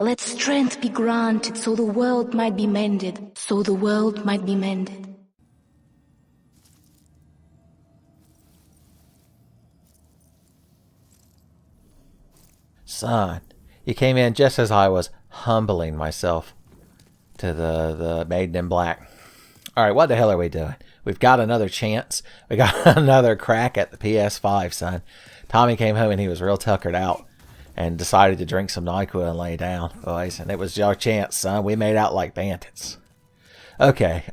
Let strength be granted so the world might be mended, so the world might be mended. Son, you came in just as I was humbling myself to the Maiden in Black. Alright, what the hell are we doing? We've got another chance. We got another crack at the PS5, son. Tommy came home and he was real tuckered out and decided to drink some NyQuil and lay down, boys. And it was our chance, son. We made out like bandits. Okay,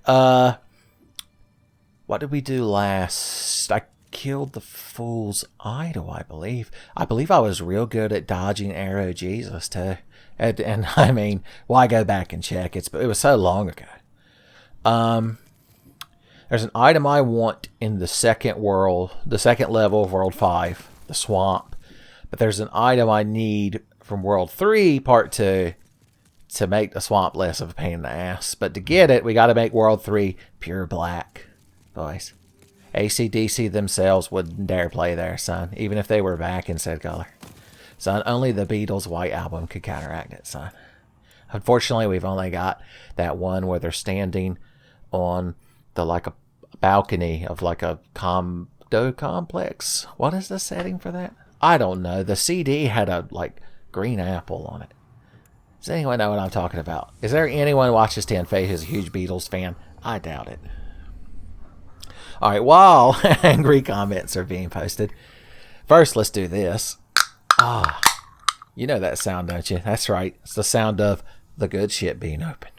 what did we do last? I killed the fool's idol, I believe. I believe I was real good at dodging arrow Jesus, too. And I mean, why go back and check? It was so long ago. There's an item I want in the second level of World 5, the swamp. But there's an item I need from World 3, Part 2, to make the swamp less of a pain in the ass. But to get it, we got to make World 3 pure black, boys. AC/DC themselves wouldn't dare play there, son, even if they were back in said color. Son, only the Beatles' White Album could counteract it, son. Unfortunately, we've only got that one where they're standing on the like a balcony of like a condo complex. What is the setting for that? I don't know. The CD had a like green apple on it. Does anyone know what I'm talking about? Is there anyone who watches Tenfey who's a huge Beatles fan? I doubt it. Alright, while angry comments are being posted, first let's do this. Ah, you know that sound, don't you? That's right. It's the sound of the good shit being opened.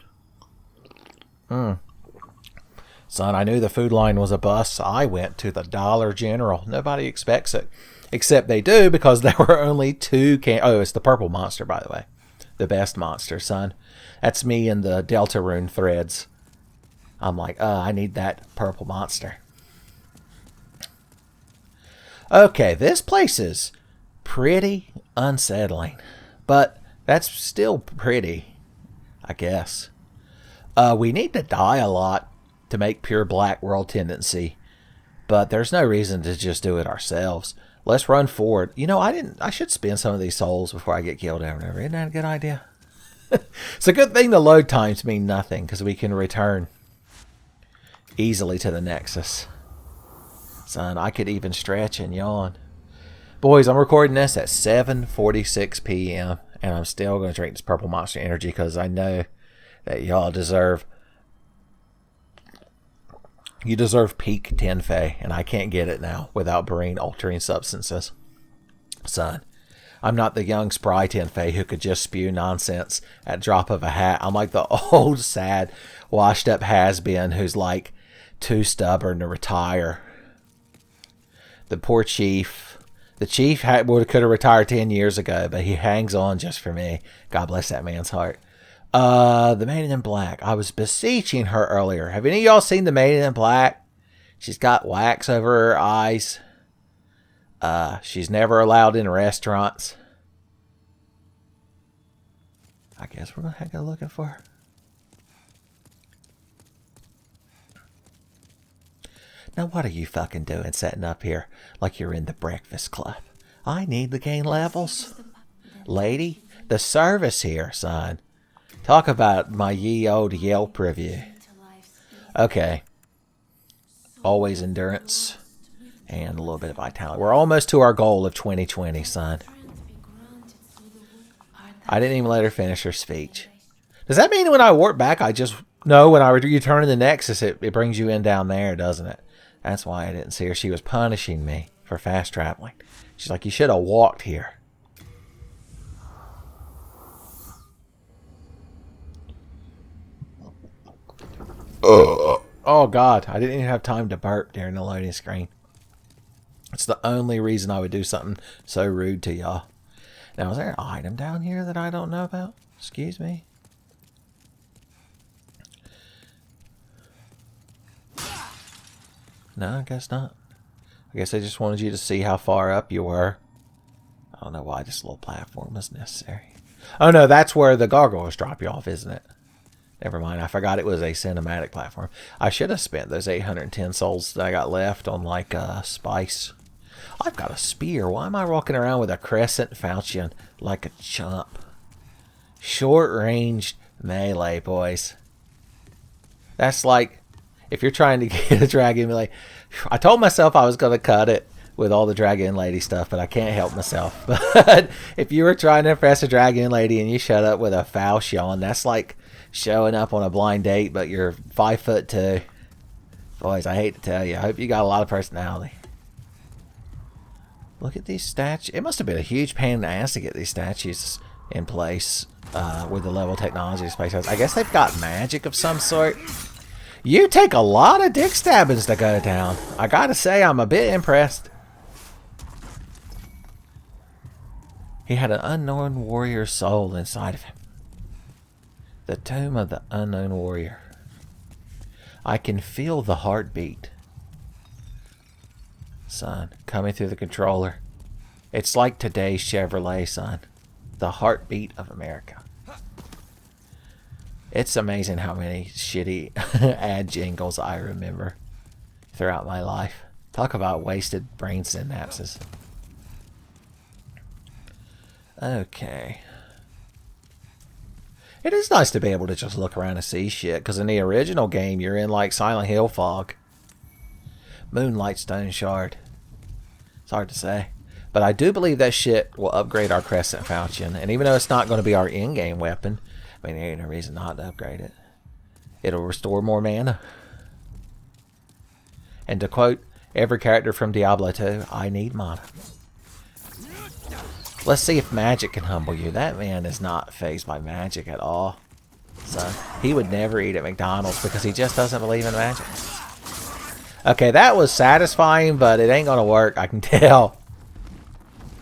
Son, I knew the food line was a bust, so I went to the Dollar General. Nobody expects it. Except they do, because there were only two Oh, it's the purple monster, by the way. The best monster, son. That's me in the Deltarune threads. I'm like, I need that purple monster. Okay, this place is pretty unsettling. But that's still pretty, I guess. We need to die a lot to make pure black world tendency. But there's no reason to just do it ourselves. Let's run forward. You know, I should spend some of these souls before I get killed over and over. Isn't that a good idea? It's a good thing the load times mean nothing, because we can return easily to the Nexus. Son, I could even stretch and yawn. Boys, I'm recording this at 7:46 p.m. and I'm still going to drink this purple monster energy because I know that y'all deserve... You deserve peak Tenfey, and I can't get it now without brain-altering substances. Son, I'm not the young, spry Tenfey who could just spew nonsense at drop of a hat. I'm like the old, sad, washed-up has-been who's like too stubborn to retire. The poor chief. The chief could have retired 10 years ago, but he hangs on just for me. God bless that man's heart. The Maiden in Black. I was beseeching her earlier. Have any of y'all seen the Maiden in Black? She's got wax over her eyes. She's never allowed in restaurants. I guess we're going to go looking for her. Now what are you fucking doing setting up here like you're in the Breakfast Club? I need to gain levels. Lady, the service here, son. Talk about my ye old Yelp review. Okay. Always endurance and a little bit of vitality. We're almost to our goal of 2020, son. I didn't even let her finish her speech. Does that mean when I warp back, I just... No, when I return to the Nexus, it brings you in down there, doesn't it? That's why I didn't see her. She was punishing me for fast traveling. She's like, you should have walked here. Oh, God. I didn't even have time to burp during the loading screen. It's the only reason I would do something so rude to y'all. Now, is there an item down here that I don't know about? Excuse me. No, I guess not. I guess I just wanted you to see how far up you were. I don't know why this little platform was necessary. Oh, no, that's where the gargoyles drop you off, isn't it? Never mind, I forgot it was a cinematic platform. I should have spent those 810 souls that I got left on, like, spice. I've got a spear. Why am I walking around with a crescent falchion like a chump? Short-ranged melee, boys. That's like, if you're trying to get a dragon melee... I told myself I was going to cut it with all the dragon lady stuff, but I can't help myself. But if you were trying to impress a dragon lady and you showed up with a falchion, that's like showing up on a blind date, but you're 5'2". Boys, I hate to tell you. I hope you got a lot of personality. Look at these statues. It must have been a huge pain in the ass to get these statues in place with the level of technology of Space House. I guess they've got magic of some sort. You take a lot of dick stabbings to go down. I gotta say, I'm a bit impressed. He had an unknown warrior soul inside of him. The tomb of the unknown warrior. I can feel the heartbeat. Son, coming through the controller. It's like today's Chevrolet, son. The heartbeat of America. It's amazing how many shitty ad jingles I remember throughout my life. Talk about wasted brain synapses. Okay. It is nice to be able to just look around and see shit, because in the original game, you're in like Silent Hill fog. Moonlight Stone Shard. It's hard to say. But I do believe that shit will upgrade our Crescent Falchion. And even though it's not going to be our in-game weapon, I mean, there ain't no reason not to upgrade it. It'll restore more mana. And to quote every character from Diablo 2, I need mana. Let's see if magic can humble you. That man is not fazed by magic at all. So, he would never eat at McDonald's because he just doesn't believe in magic. Okay, that was satisfying, but it ain't gonna work, I can tell.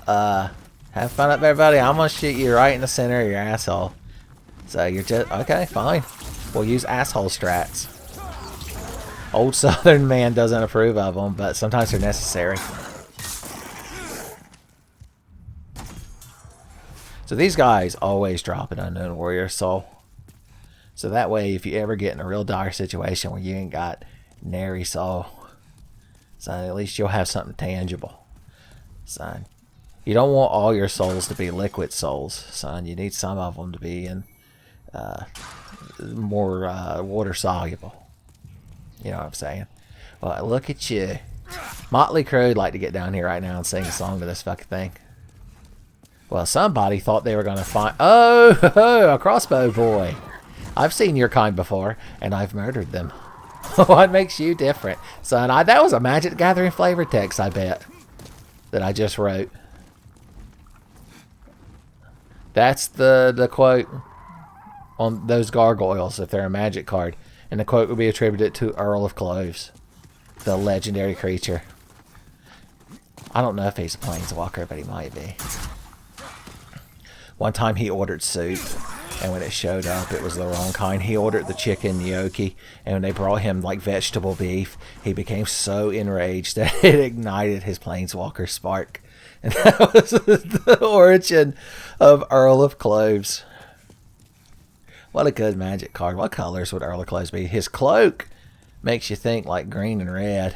Have fun up there, buddy. I'm gonna shoot you right in the center of your asshole. So you're just... Okay, fine. We'll use asshole strats. Old Southern man doesn't approve of them, but sometimes they're necessary. So these guys always drop an unknown warrior soul. So that way, if you ever get in a real dire situation where you ain't got nary soul, so at least you'll have something tangible. Son, you don't want all your souls to be liquid souls, son. You need some of them to be in more water soluble. You know what I'm saying? Well, look at you. Motley Crue would like to get down here right now and sing a song to this fucking thing. Well, somebody thought they were going to find... Oh, a crossbow boy. I've seen your kind before, and I've murdered them. What makes you different? Son, that was a Magic the Gathering flavor text, I bet, that I just wrote. That's the quote on those gargoyles, if they're a magic card. And the quote would be attributed to Earl of Cloves, the legendary creature. I don't know if he's a planeswalker, but he might be. One time he ordered soup, and when it showed up, it was the wrong kind. He ordered the chicken gnocchi, and when they brought him like vegetable beef, he became so enraged that it ignited his planeswalker spark. And that was the origin of Earl of Cloves. What a good magic card. What colors would Earl of Cloves be? His cloak makes you think like green and red.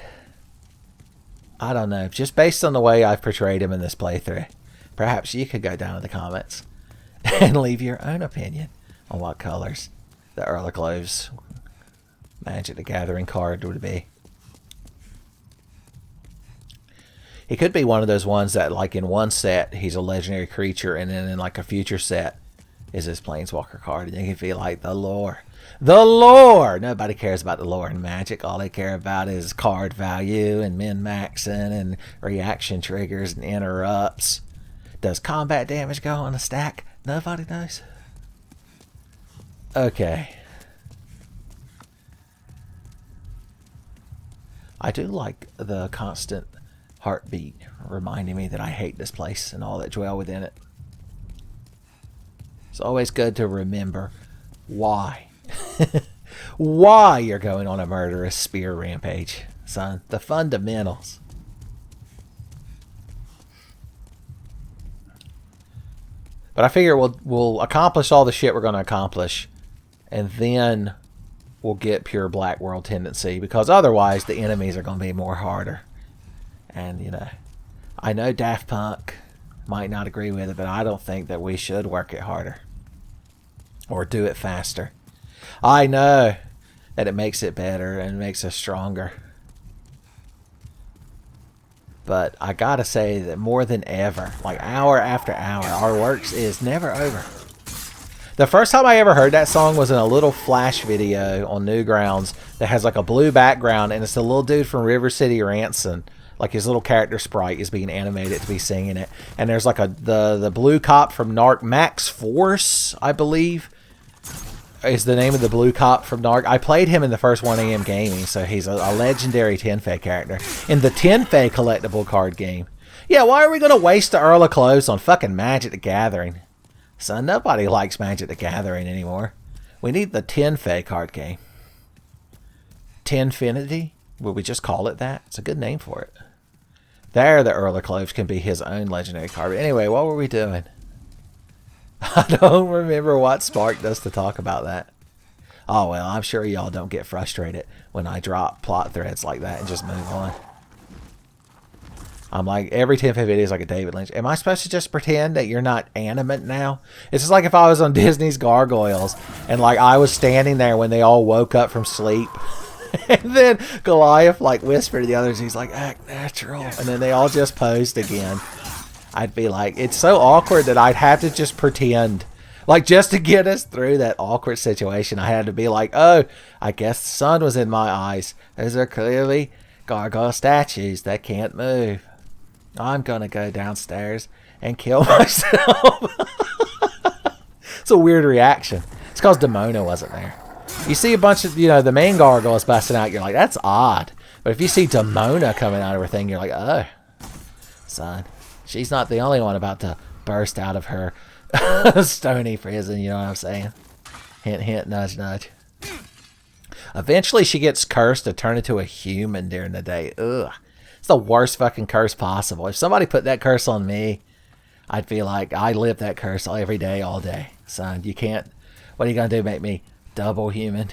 I don't know. Just based on the way I've portrayed him in this playthrough. Perhaps you could go down in the comments and leave your own opinion on what colors the Earl of Cloves Magic the Gathering card would be. He could be one of those ones that, like, in one set, he's a legendary creature, and then in, like, a future set is his Planeswalker card. And you can feel like the lore. The lore! Nobody cares about the lore in Magic. All they care about is card value and min-maxing and reaction triggers and interrupts. Does combat damage go on a stack? Nobody knows. Okay. I do like the constant heartbeat reminding me that I hate this place and all that dwell within it. It's always good to remember why. Why you're going on a murderous spear rampage, son. The fundamentals. But I figure we'll accomplish all the shit we're going to accomplish, and then we'll get pure Black World tendency, because otherwise the enemies are going to be more harder. And, you know, I know Daft Punk might not agree with it, but I don't think that we should work it harder. or do it faster. I know that it makes it better and makes us stronger. But I gotta say that more than ever, like hour after hour, our works is never over. The first time I ever heard that song was in a little Flash video on Newgrounds that has like a blue background, and it's the little dude from River City Ransom. Like his little character sprite is being animated to be singing it. And there's like the blue cop from Narc, Max Force, I believe, is the name of the blue cop from Narc. I played him in the first 1AM gaming, so he's a legendary Tenfey character in the Tenfey collectible card game. Yeah, why are we going to waste the Earl of Cloves on fucking Magic the Gathering? Son, nobody likes Magic the Gathering anymore. We need the Tenfey card game. Tenfinity? Will we just call it that? It's a good name for it. There, the Earl of Cloves can be his own legendary card. But anyway, what were we doing? I don't remember what sparked us to talk about that. Oh, well, I'm sure y'all don't get frustrated when I drop plot threads like that and just move on. I'm like, every Tenfey video is like a David Lynch. Am I supposed to just pretend that you're not animate now? It's just like if I was on Disney's Gargoyles and like I was standing there when they all woke up from sleep. And then Goliath like whispered to the others, he's like, act natural. And then they all just posed again. I'd be like, it's so awkward that I'd have to just pretend. Like, just to get us through that awkward situation, I had to be like, oh, I guess the sun was in my eyes. Those are clearly gargoyle statues that can't move. I'm going to go downstairs and kill myself. It's a weird reaction. It's because Demona wasn't there. You see a bunch of, the main gargoyles busting out, you're like, that's odd. But if you see Demona coming out of her thing, you're like, oh, son. She's not the only one about to burst out of her stony prison, you know what I'm saying? Hint, hint, nudge, nudge. Eventually she gets cursed to turn into a human during the day. Ugh. It's the worst fucking curse possible. If somebody put that curse on me, I'd feel like I live that curse every day, all day. Son, you can't... What are you going to do, make me double human?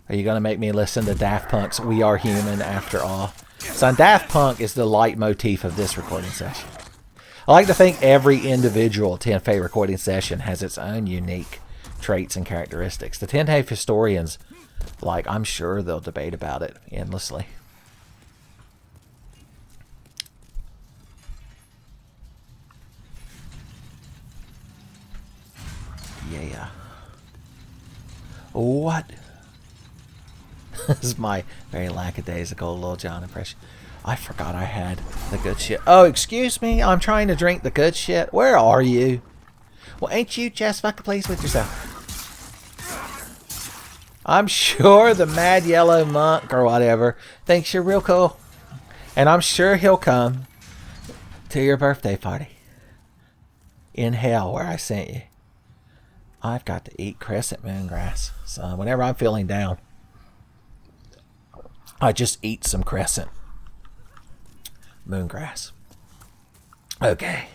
Are you going to make me listen to Daft Punk's We Are Human After All? Son, Daft Punk is the leitmotif of this recording session. I like to think every individual Tenfey recording session has its own unique traits and characteristics. The Tenfey historians, like, I'm sure they'll debate about it endlessly. Yeah. What? This is my very lackadaisical Lil Jon impression. I forgot I had the good shit. Oh, excuse me. I'm trying to drink the good shit. Where are you? Well, ain't you just fucking pleased with yourself? I'm sure the Mad Yellow Monk or whatever thinks you're real cool. And I'm sure he'll come to your birthday party in hell where I sent you. I've got to eat crescent moongrass. So whenever I'm feeling down, I just eat some crescent moongrass. Okay.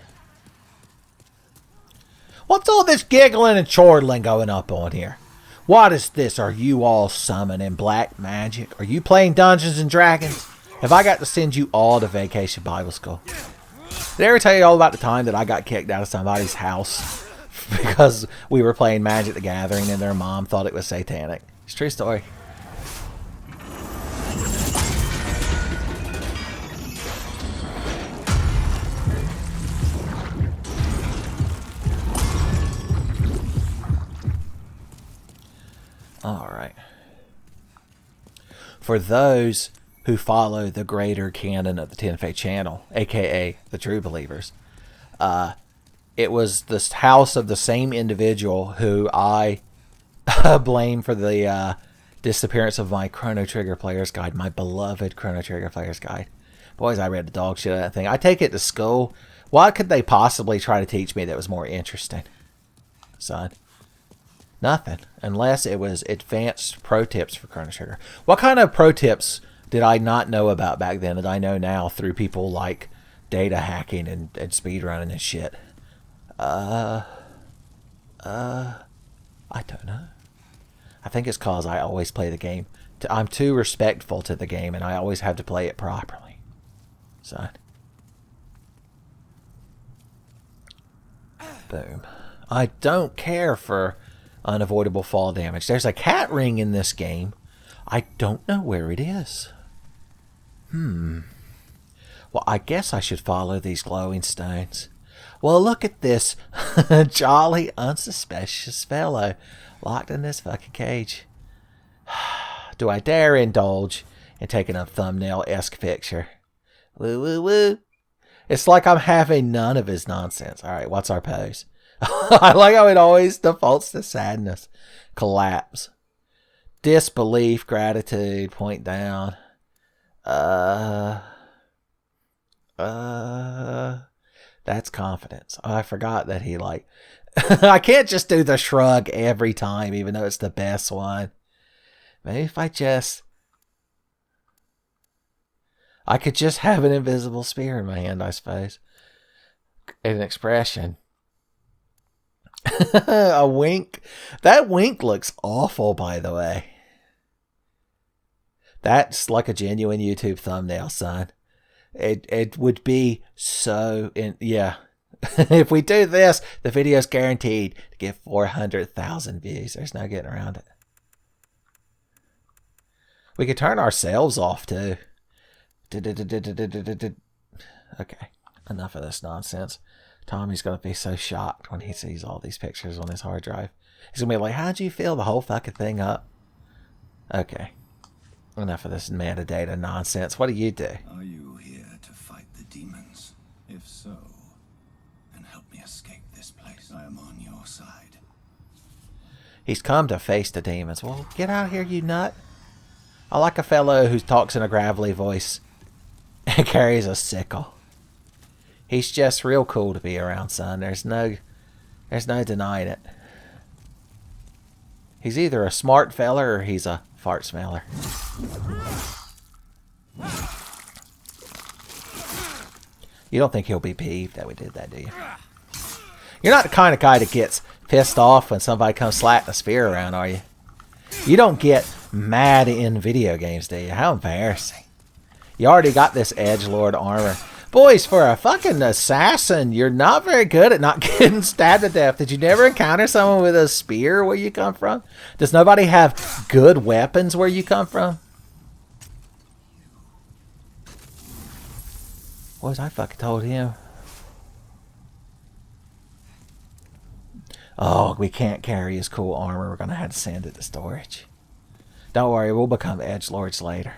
What's all this giggling and chortling going up on here? What is this? Are you all summoning black magic? Are you playing Dungeons and Dragons? Have I got to send you all to Vacation Bible School? Did I ever tell you all about the time that I got kicked out of somebody's house because we were playing Magic the Gathering and their mom thought it was satanic? It's a true story. Alright. For those who follow the greater canon of the Tenfey channel, aka the True Believers, it was the house of the same individual who I blame for the disappearance of my Chrono Trigger Player's Guide, my beloved Chrono Trigger Player's Guide. Boys, I read the dog shit out of that thing. I take it to school. What could they possibly try to teach me that was more interesting, son? Nothing, unless it was advanced pro tips for Chrono Trigger. What kind of pro tips did I not know about back then that I know now through people like data hacking and speedrunning and shit? I don't know. I think it's cause I always play the game. I'm too respectful to the game and I always have to play it properly. So... Boom. I don't care for unavoidable fall damage. There's a cat ring in this game. I don't know where it is. Well, I guess I should follow these glowing stones. Well, look at this jolly, unsuspicious fellow locked in this fucking cage. Do I dare indulge in taking a thumbnail-esque picture? Woo, woo, woo. It's like I'm having none of his nonsense. All right, what's our pose? I like how it always defaults to sadness. Collapse. Disbelief, gratitude, point down. That's confidence. Oh, I forgot that he like... I can't just do the shrug every time, even though it's the best one. Maybe if I could just have an invisible spear in my hand, I suppose. An expression. A wink. That wink looks awful, by the way. That's like a genuine YouTube thumbnail, son. It would be so... yeah. If we do this, the video's guaranteed to get 400,000 views. There's no getting around it. We could turn ourselves off, too. Okay. Enough of this nonsense. Tommy's going to be so shocked when he sees all these pictures on his hard drive. He's going to be like, how'd you fill the whole fucking thing up? Okay. Enough of this metadata nonsense. What do you do? Are you here to fight the demons? If so, then help me escape this place. I am on your side. He's come to face the demons. Well, get out of here, you nut. I like a fellow who talks in a gravelly voice and carries a sickle. He's just real cool to be around, son. There's no denying it. He's either a smart feller or he's a fart smeller. You don't think he'll be peeved that we did that, do you? You're not the kind of guy that gets pissed off when somebody comes slacking a spear around, are you? You don't get mad in video games, do you? How embarrassing. You already got this edgelord armor. Boys, for a fucking assassin, you're not very good at not getting stabbed to death. Did you never encounter someone with a spear where you come from? Does nobody have good weapons where you come from? Boys, I fucking told him. Oh, we can't carry his cool armor. We're going to have to send it to storage. Don't worry, we'll become edgelords later.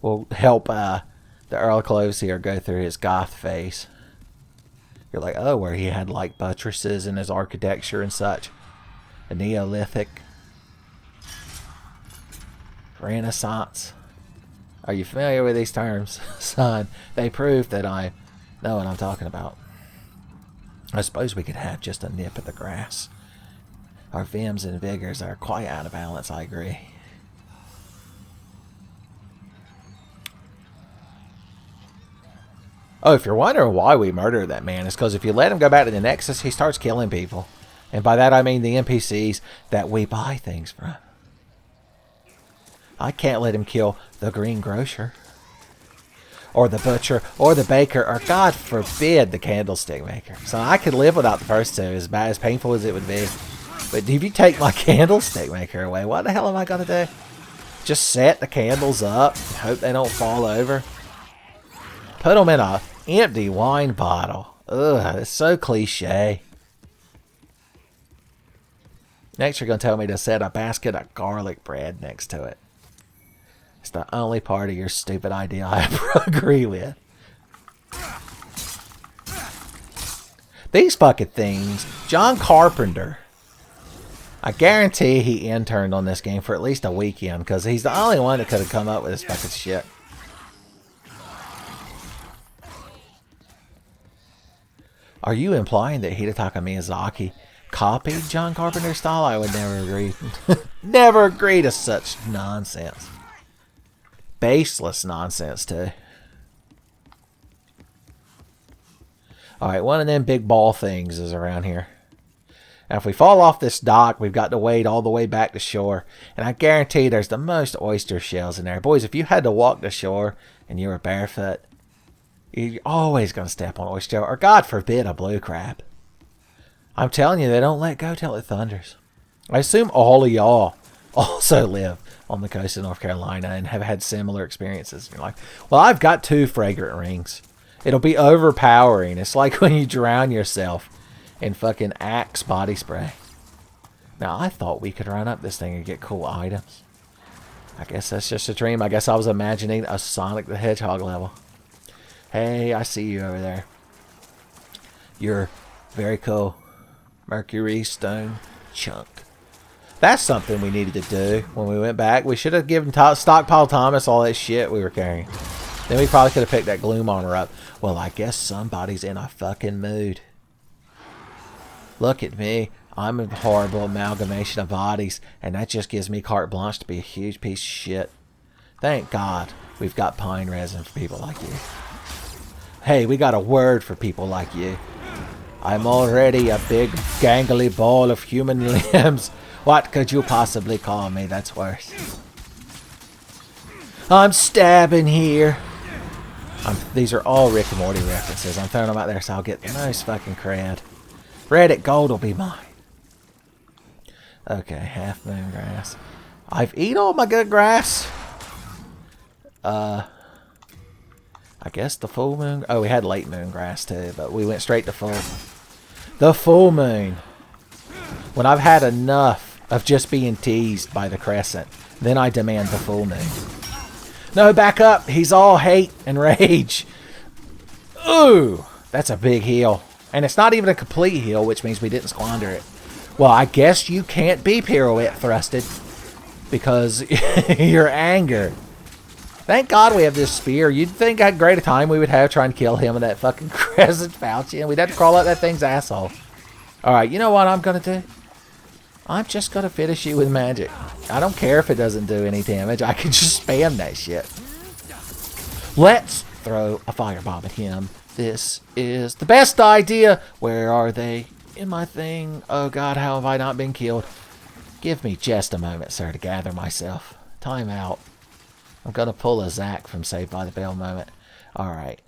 We'll help the Earl of Cloves here go through his goth phase. You're like, oh, where he had like buttresses in his architecture and such. A Neolithic. Renaissance. Are you familiar with these terms, son? They prove that I know what I'm talking about. I suppose we could have just a nip at the grass. Our vims and vigors are quite out of balance, I agree. Oh, if you're wondering why we murdered that man, it's because if you let him go back to the Nexus, he starts killing people. And by that I mean the NPCs that we buy things from. I can't let him kill the greengrocer, or the butcher, or the baker, or God forbid the candlestick maker. So I could live without the first two, as bad as painful as it would be. But if you take my candlestick maker away, what the hell am I going to do? Just set the candles up, hope they don't fall over. Put them in a empty wine bottle. Ugh, it's so cliche. Next you're going to tell me to set a basket of garlic bread next to it. It's the only part of your stupid idea I ever agree with. These fucking things. John Carpenter. I guarantee he interned on this game for at least a weekend, because he's the only one that could have come up with this fucking shit. Are you implying that Hidetaka Miyazaki copied John Carpenter's style? I would never agree. Never agree to such nonsense. Baseless nonsense, too. Alright, one of them big ball things is around here. Now, if we fall off this dock, we've got to wade all the way back to shore. And I guarantee there's the most oyster shells in there. Boys, if you had to walk to shore and you were barefoot, you're always going to step on oyster shell. Or, God forbid, a blue crab. I'm telling you, they don't let go till it thunders. I assume all of y'all also live on the coast of North Carolina and have had similar experiences in your life. Well, I've got 2 fragrant rings. It'll be overpowering. It's like when you drown yourself in fucking Axe body spray. Now, I thought we could run up this thing and get cool items. I guess that's just a dream. I guess I was imagining a Sonic the Hedgehog level. Hey, I see you over there. You're very cool. Mercury Stone Chunk. That's something we needed to do when we went back. We should have given Stockpile Thomas all that shit we were carrying. Then we probably could have picked that Gloom Armor up. Well, I guess somebody's in a fucking mood. Look at me. I'm a horrible amalgamation of bodies, and that just gives me carte blanche to be a huge piece of shit. Thank God we've got pine resin for people like you. Hey, we got a word for people like you. I'm already a big, gangly ball of human limbs. What could you possibly call me that's worse? I'm stabbing here. These are all Rick and Morty references. I'm throwing them out there so I'll get the most fucking cred. Reddit gold will be mine. Okay, half moon grass. I've eaten all my good grass. I guess the full moon. Oh, we had late moon grass too, but we went straight to full. The full moon. When I've had enough of just being teased by the crescent, then I demand the full moon. No, back up. He's all hate and rage. Ooh, that's a big heal. And it's not even a complete heal, which means we didn't squander it. Well, I guess you can't be pirouette thrusted because your anger. Thank God we have this spear. You'd think how great a time we would have trying to kill him with that fucking crescent falchion. And we'd have to crawl out that thing's asshole. Alright, you know what I'm going to do? I'm just going to finish you with magic. I don't care if it doesn't do any damage. I can just spam that shit. Let's throw a firebomb at him. This is the best idea. Where are they? In my thing. Oh God, how have I not been killed? Give me just a moment, sir, to gather myself. Time out. I'm going to pull a Zack from Saved by the Bell moment. Alright.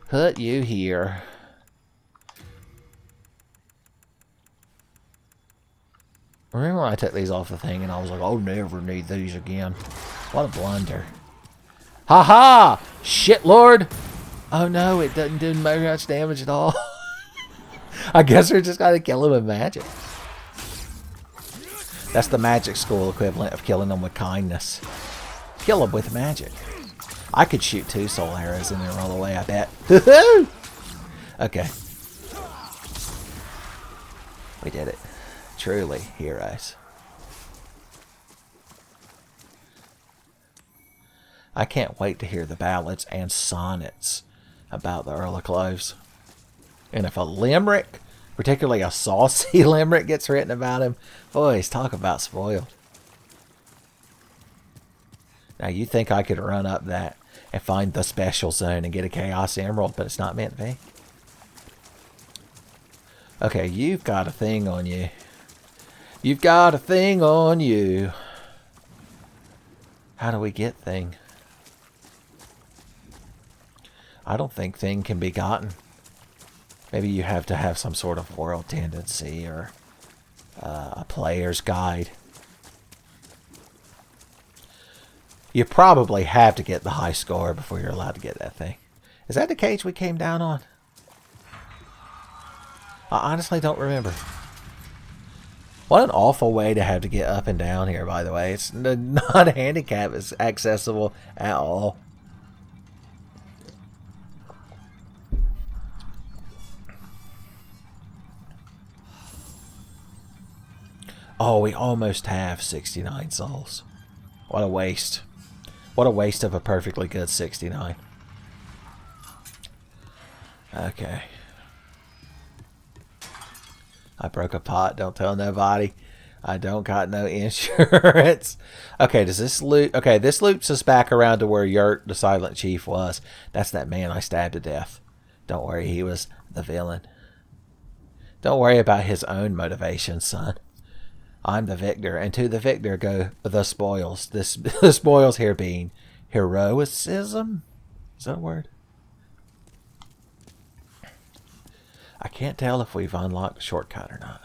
Put you here. Remember when I took these off the thing and I was like, I'll never need these again. What a blunder. Ha-ha! Shit, Lord! Oh no, it doesn't do much damage at all. I guess we're just gotta kill him with magic. That's the magic school equivalent of killing them with kindness. Kill them with magic. I could shoot 2 soul arrows and then roll away, I bet. Okay. We did it. Truly, heroes. I can't wait to hear the ballads and sonnets about the Earl of Cloves. And if a limerick, particularly a saucy limerick, gets written about him, boys, talk about spoiled. Now, you think I could run up that and find the special zone and get a Chaos Emerald, but it's not meant to be. Okay, you've got a thing on you. You've got a thing on you. How do we get thing? I don't think thing can be gotten. Maybe you have to have some sort of world tendency or a player's guide. You probably have to get the high score before you're allowed to get that thing. Is that the cage we came down on? I honestly don't remember. What an awful way to have to get up and down here, by the way. It's not a handicap. It's accessible at all. Oh, we almost have 69 souls. What a waste. What a waste of a perfectly good 69. Okay. I broke a pot. Don't tell nobody. I don't got no insurance. Okay, does this loop... Okay, this loops us back around to where Yurt, the Silent Chief, was. That's that man I stabbed to death. Don't worry, he was the villain. Don't worry about his own motivations, son. I'm the victor, and to the victor go the spoils. The spoils here being heroicism? Is that a word? I can't tell if we've unlocked a shortcut or not.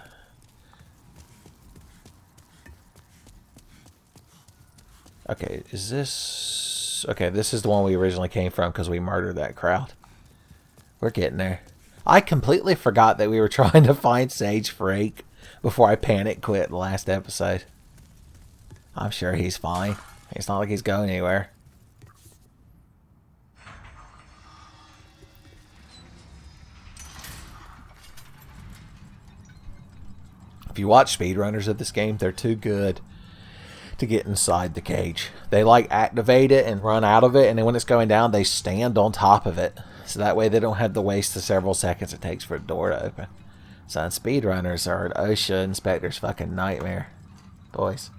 Okay, is this... Okay, this is the one we originally came from because we murdered that crowd. We're getting there. I completely forgot that we were trying to find Sage Freak before I panic quit the last episode. I'm sure he's fine. It's not like he's going anywhere. If you watch speedrunners of this game, they're too good to get inside the cage. They like activate it and run out of it, and then when it's going down, they stand on top of it. So that way they don't have to waste the several seconds it takes for the door to open. So speedrunners are an OSHA inspector's fucking nightmare. Boys.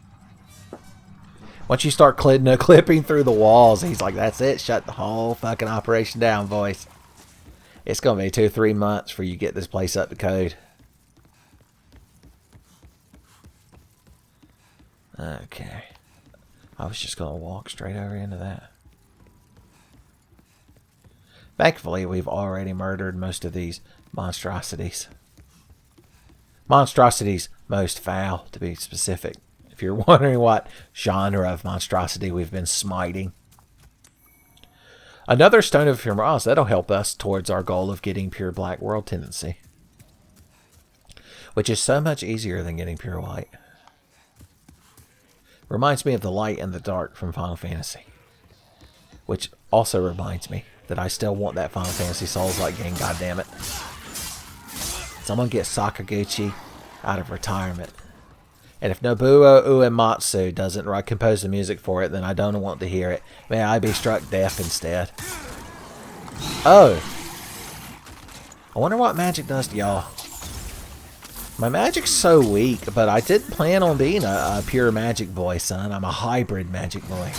Once you start clipping through the walls, he's like, that's it, shut the whole fucking operation down, boys. It's going to be 2 or 3 months for you get this place up to code. Okay. I was just going to walk straight over into that. Thankfully, we've already murdered most of these monstrosities. Monstrosities most foul, to be specific. If you're wondering what genre of monstrosity we've been smiting. Another Stone of Ephemeros, that'll help us towards our goal of getting pure black world tendency. Which is so much easier than getting pure white. Reminds me of the light and the dark from Final Fantasy. Which also reminds me that I still want that Final Fantasy Souls-like game, goddammit. Someone get Sakaguchi out of retirement. And if Nobuo Uematsu doesn't compose the music for it, then I don't want to hear it. May I be struck deaf instead. Oh. I wonder what magic does to y'all. My magic's so weak, but I didn't plan on being a pure magic boy, son. I'm a hybrid magic boy.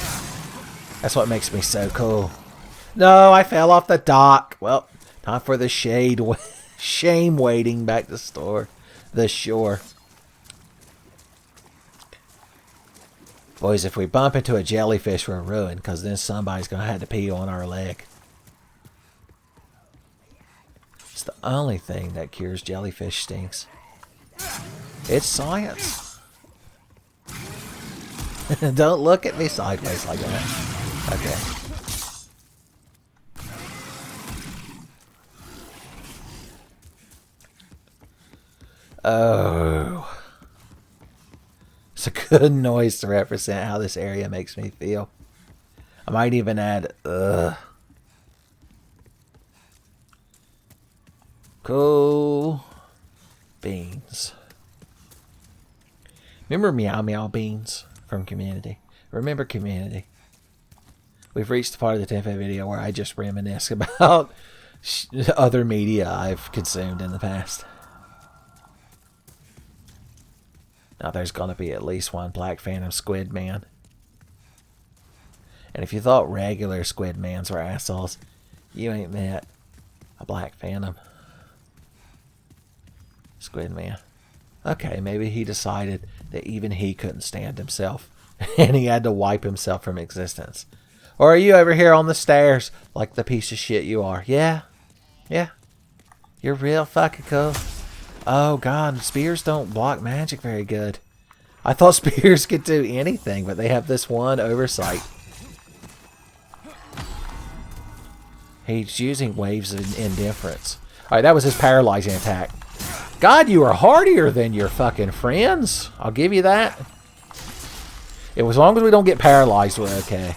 That's what makes me so cool. No, I fell off the dock. Well, time for the shame waiting back to the shore. Boys, if we bump into a jellyfish, we're ruined, because then somebody's going to have to pee on our leg. It's the only thing that cures jellyfish stings. It's science. Don't look at me sideways like that. Okay. Oh. It's a good noise to represent how this area makes me feel. I might even add, ugh. Cool beans. Remember Meow Meow Beans from Community? Remember Community? We've reached the part of the Tenfey video where I just reminisce about other media I've consumed in the past. Now there's going to be at least one Black Phantom Squid Man. And if you thought regular Squid Mans were assholes, you ain't met a Black Phantom Squid Man. Okay, maybe he decided that even he couldn't stand himself. And he had to wipe himself from existence. Or are you over here on the stairs like the piece of shit you are? Yeah? Yeah? You're real fucking cool. Oh god, spears don't block magic very good. I thought spears could do anything, but they have this one oversight. He's using waves of indifference. Alright, that was his paralyzing attack. God, you are hardier than your fucking friends. I'll give you that. As long as we don't get paralyzed, we're okay.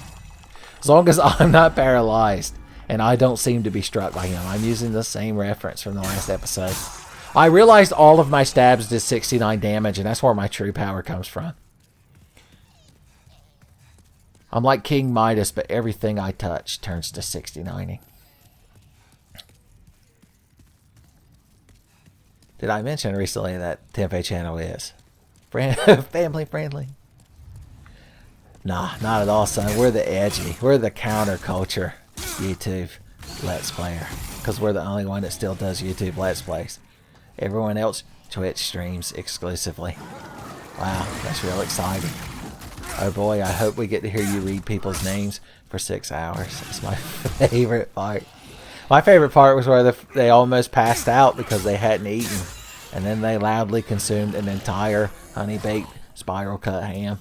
As long as I'm not paralyzed and I don't seem to be struck by him. I'm using the same reference from the last episode. I realized all of my stabs did 69 damage, and that's where my true power comes from. I'm like King Midas, but everything I touch turns to 69ing. Did I mention recently that Tenfey channel is family friendly? Nah, not at all, son. We're the edgy. We're the counterculture YouTube Let's Player. Because we're the only one that still does YouTube Let's Plays. Everyone else Twitch streams exclusively. Wow, that's real exciting. Oh boy, I hope we get to hear you read people's names for 6 hours. It's my favorite part. My favorite part was where they almost passed out because they hadn't eaten. And then they loudly consumed an entire honey-baked spiral cut ham.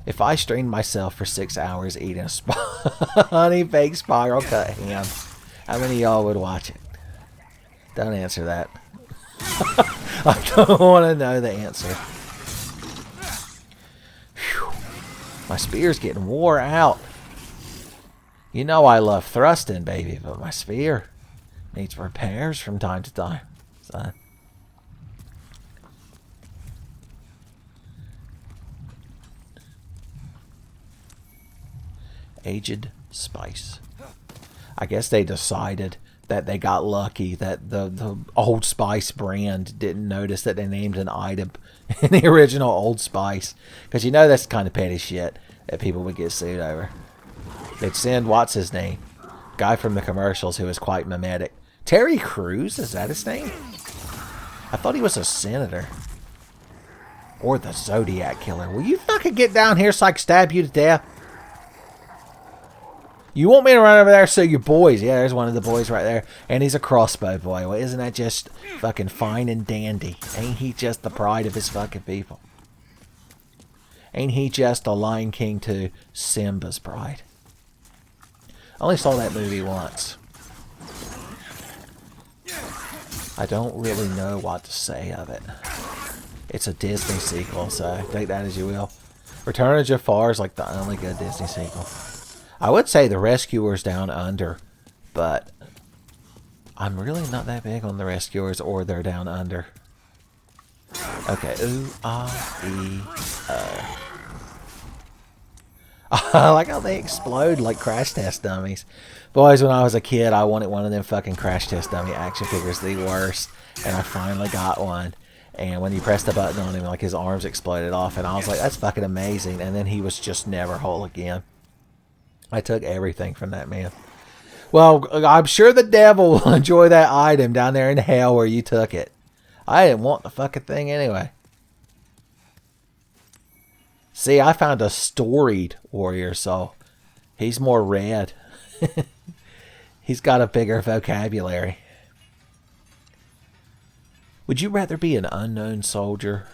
If I strained myself for 6 hours eating a honey-baked spiral cut ham, how many of y'all would watch it? Don't answer that. I don't want to know the answer. Whew. My spear's getting wore out. You know I love thrusting, baby, but my spear needs repairs from time to time. So. Aged Spice. I guess they decided that they got lucky that the Old Spice brand didn't notice that they named an item in the original Old Spice. Because you know that's kind of petty shit that people would get sued over. They'd send, what's his name? Guy from the commercials who was quite mimetic. Terry Crews? Is that his name? I thought he was a senator. Or the Zodiac Killer. Will you fucking get down here so I can stab you to death? You want me to run over there so your boys... Yeah, there's one of the boys right there. And he's a crossbow boy. Well, isn't that just fucking fine and dandy? Ain't he just the pride of his fucking people? Ain't he just a Lion King to Simba's pride? I only saw that movie once. I don't really know what to say of it. It's a Disney sequel, so take that as you will. Return of Jafar is like the only good Disney sequel. I would say The Rescuers Down Under, but I'm really not that big on The Rescuers or They're Down Under. Okay, ooh, ah, ee, I like how they explode like crash test dummies. Boys, when I was a kid, I wanted one of them fucking crash test dummy action figures, the worst. And I finally got one. And when you pressed the button on him, like his arms exploded off. And I was like, that's fucking amazing. And then he was just never whole again. I took everything from that man. Well, I'm sure the devil will enjoy that item down there in hell where you took it. I didn't want the fucking thing anyway. See, I found a storied warrior soul. He's more red. He's got a bigger vocabulary. Would you rather be an unknown soldier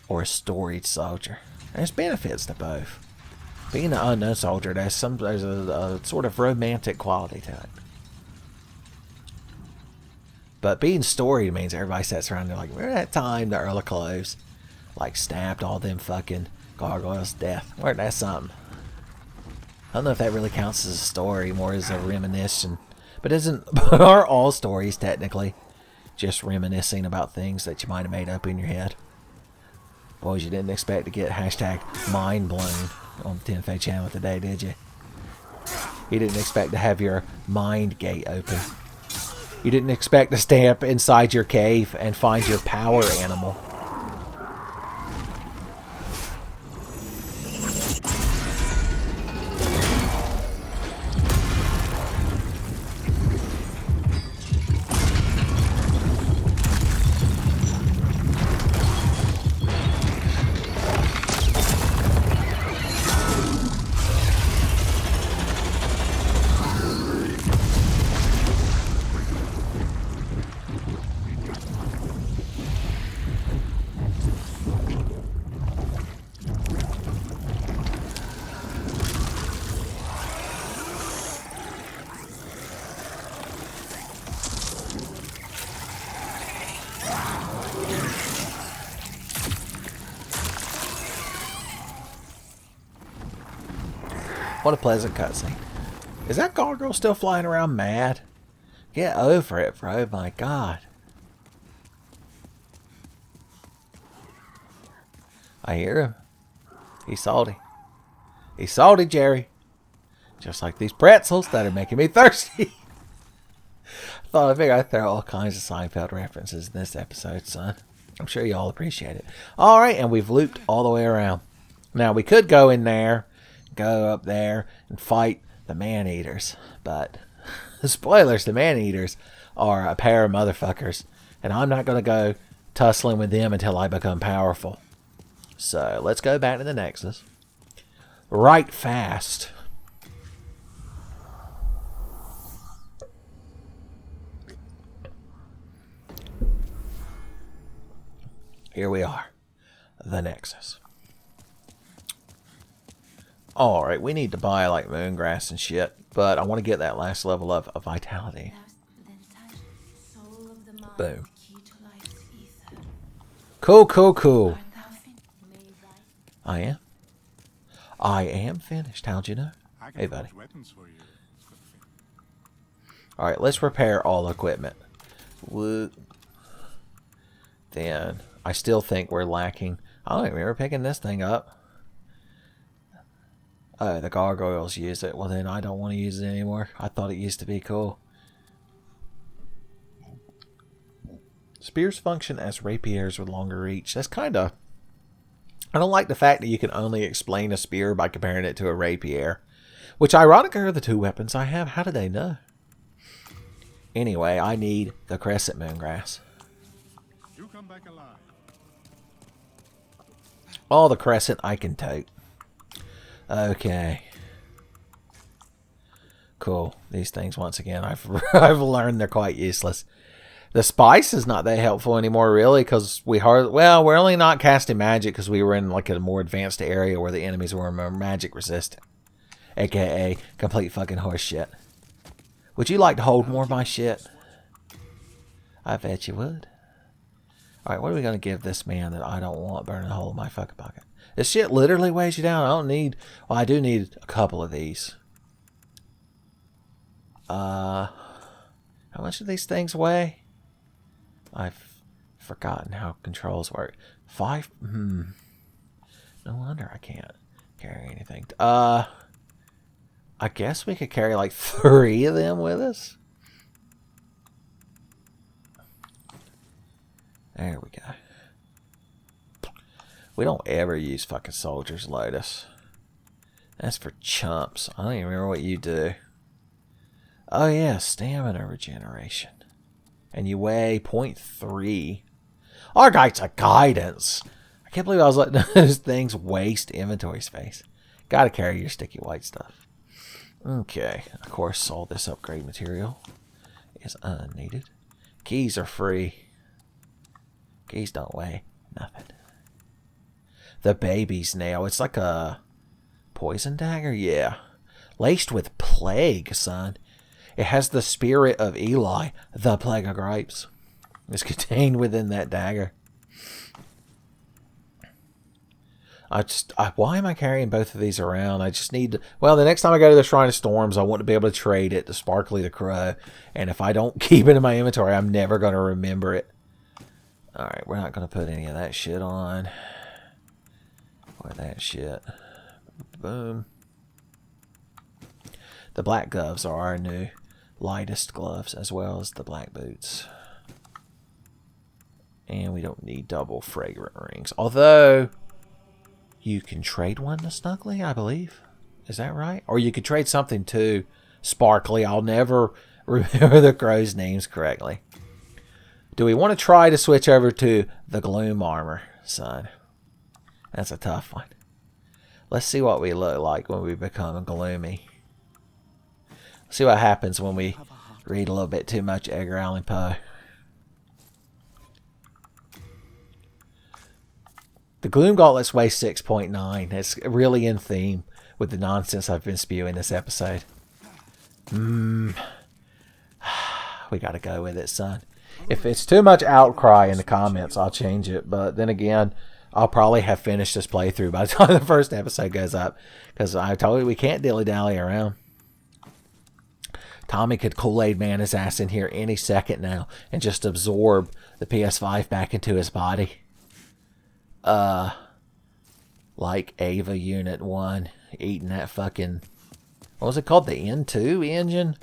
or a storied soldier? There's benefits to both. Being an unknown soldier, there's a sort of romantic quality to it. But being storied means everybody sits around and like, remember that time the Earl of Cloves like stabbed all them fucking gargoyles to death? Weren't that something? I don't know if that really counts as a story, more as a reminiscence. But are all stories technically just reminiscing about things that you might have made up in your head? Boys, you didn't expect to get hashtag mind blown on the Tenfey channel today, did you? You didn't expect to have your mind gate open. You didn't expect to step inside your cave and find your power animal. What a pleasant cutscene. Is that gargoyle still flying around mad? Get over it, bro. My God. I hear him. He's salty. He's salty, Jerry. Just like these pretzels that are making me thirsty. I figured I'd throw all kinds of Seinfeld references in this episode, son. I'm sure you all appreciate it. Alright, and we've looped all the way around. Now, we could go in there, go up there, and fight the man-eaters. But, spoilers, the man-eaters are a pair of motherfuckers. And I'm not going to go tussling with them until I become powerful. So, let's go back to the Nexus. Right fast. Here we are. The Nexus. Alright, we need to buy like moongrass and shit. But I want to get that last level of vitality. Boom. Cool, cool, cool. I am. I am finished. How'd you know? Hey, buddy. Alright, let's repair all equipment. Woo. Then, I still think we're lacking. I don't even remember picking this thing up. Oh, the gargoyles use it. Well, then I don't want to use it anymore. I thought it used to be cool. Spears function as rapiers with longer reach. That's kind of... I don't like the fact that you can only explain a spear by comparing it to a rapier. Which, ironically, are the two weapons I have. How did they know? Anyway, I need the crescent moongrass. You come back alive. All the crescent I can tote. Okay. Cool. These things, once again, I've learned they're quite useless. The spice is not that helpful anymore, really, because we're only not casting magic because we were in like a more advanced area where the enemies were more magic resistant. AKA complete fucking horse shit. Would you like to hold more of my shit? I bet you would. Alright, what are we going to give this man that I don't want burning a hole in my fucking pocket? This shit literally weighs you down. I don't need... Well, I do need a couple of these. How much do these things weigh? I've forgotten how controls work. 5? No wonder I can't carry anything. I guess we could carry like 3 of them with us. There we go. We don't ever use fucking Soldier's Lotus. That's for chumps. I don't even remember what you do. Oh yeah, stamina regeneration. And you weigh 0.3. Our guy's a guidance. I can't believe I was letting those things waste inventory space. Gotta carry your sticky white stuff. Okay, of course, all this upgrade material is unneeded. Keys are free. Keys don't weigh nothing. The baby's nail. It's like a poison dagger? Yeah. Laced with plague, son. It has the spirit of Eli, the plague of grapes. It's contained within that dagger. Why am I carrying both of these around? I just need to... Well, the next time I go to the Shrine of Storms, I want to be able to trade it to Sparkly the Crow. And if I don't keep it in my inventory, I'm never going to remember it. Alright, we're not going to put any of that shit on. Or that shit. Boom. The black gloves are our new lightest gloves, as well as the black boots. And we don't need double fragrant rings. Although, you can trade one to Snuggly, I believe. Is that right? Or you could trade something to Sparkly. I'll never remember the crow's names correctly. Do we want to try to switch over to the Gloom armor, son? That's a tough one. Let's see what we look like when we become gloomy. See what happens when we read a little bit too much Edgar Allan Poe. The Gloom Gauntlets weigh 6.9. It's really in theme with the nonsense I've been spewing this episode. We gotta go with it, son. If it's too much outcry in the comments, I'll change it. But then again, I'll probably have finished this playthrough by the time the first episode goes up. Because I told you we can't dilly-dally around. Tommy could Kool-Aid Man his ass in here any second now and just absorb the PS5 back into his body. Like Ava Unit 1 eating that fucking... What was it called? The N2 engine?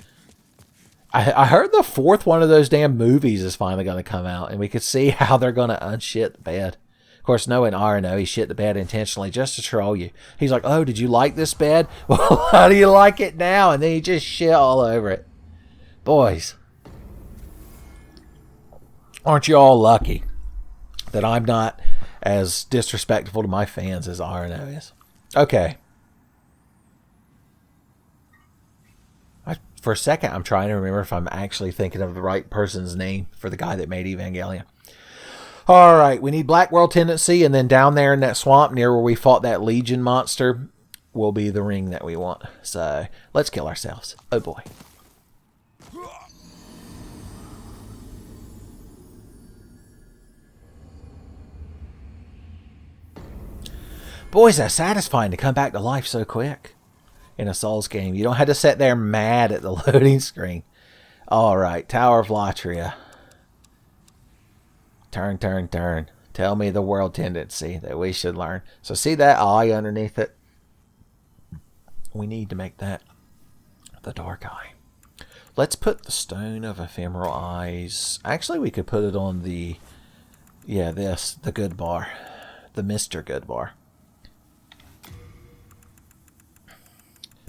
I heard the 4th one of those damn movies is finally going to come out, and we could see how they're going to unshit the bed. Of course, knowing RNO, he shit the bed intentionally just to troll you. He's like, oh, did you like this bed? Well, how do you like it now? And then he just shit all over it. Boys, aren't you all lucky that I'm not as disrespectful to my fans as RNO is? Okay. For a second, I'm trying to remember if I'm actually thinking of the right person's name for the guy that made Evangelion. Alright, we need Black World Tendency, and then down there in that swamp near where we fought that Legion monster will be the ring that we want. So, let's kill ourselves. Oh boy. Boy, is that satisfying to come back to life so quick in a Souls game. You don't have to sit there mad at the loading screen. Alright, Tower of Latria. Turn, turn, turn. Tell me the world tendency that we should learn. So see that eye underneath it? We need to make that the dark eye. Let's put the Stone of Ephemeral Eyes. Actually, we could put it on the... Yeah, this. The good bar. The Mr. Good Bar.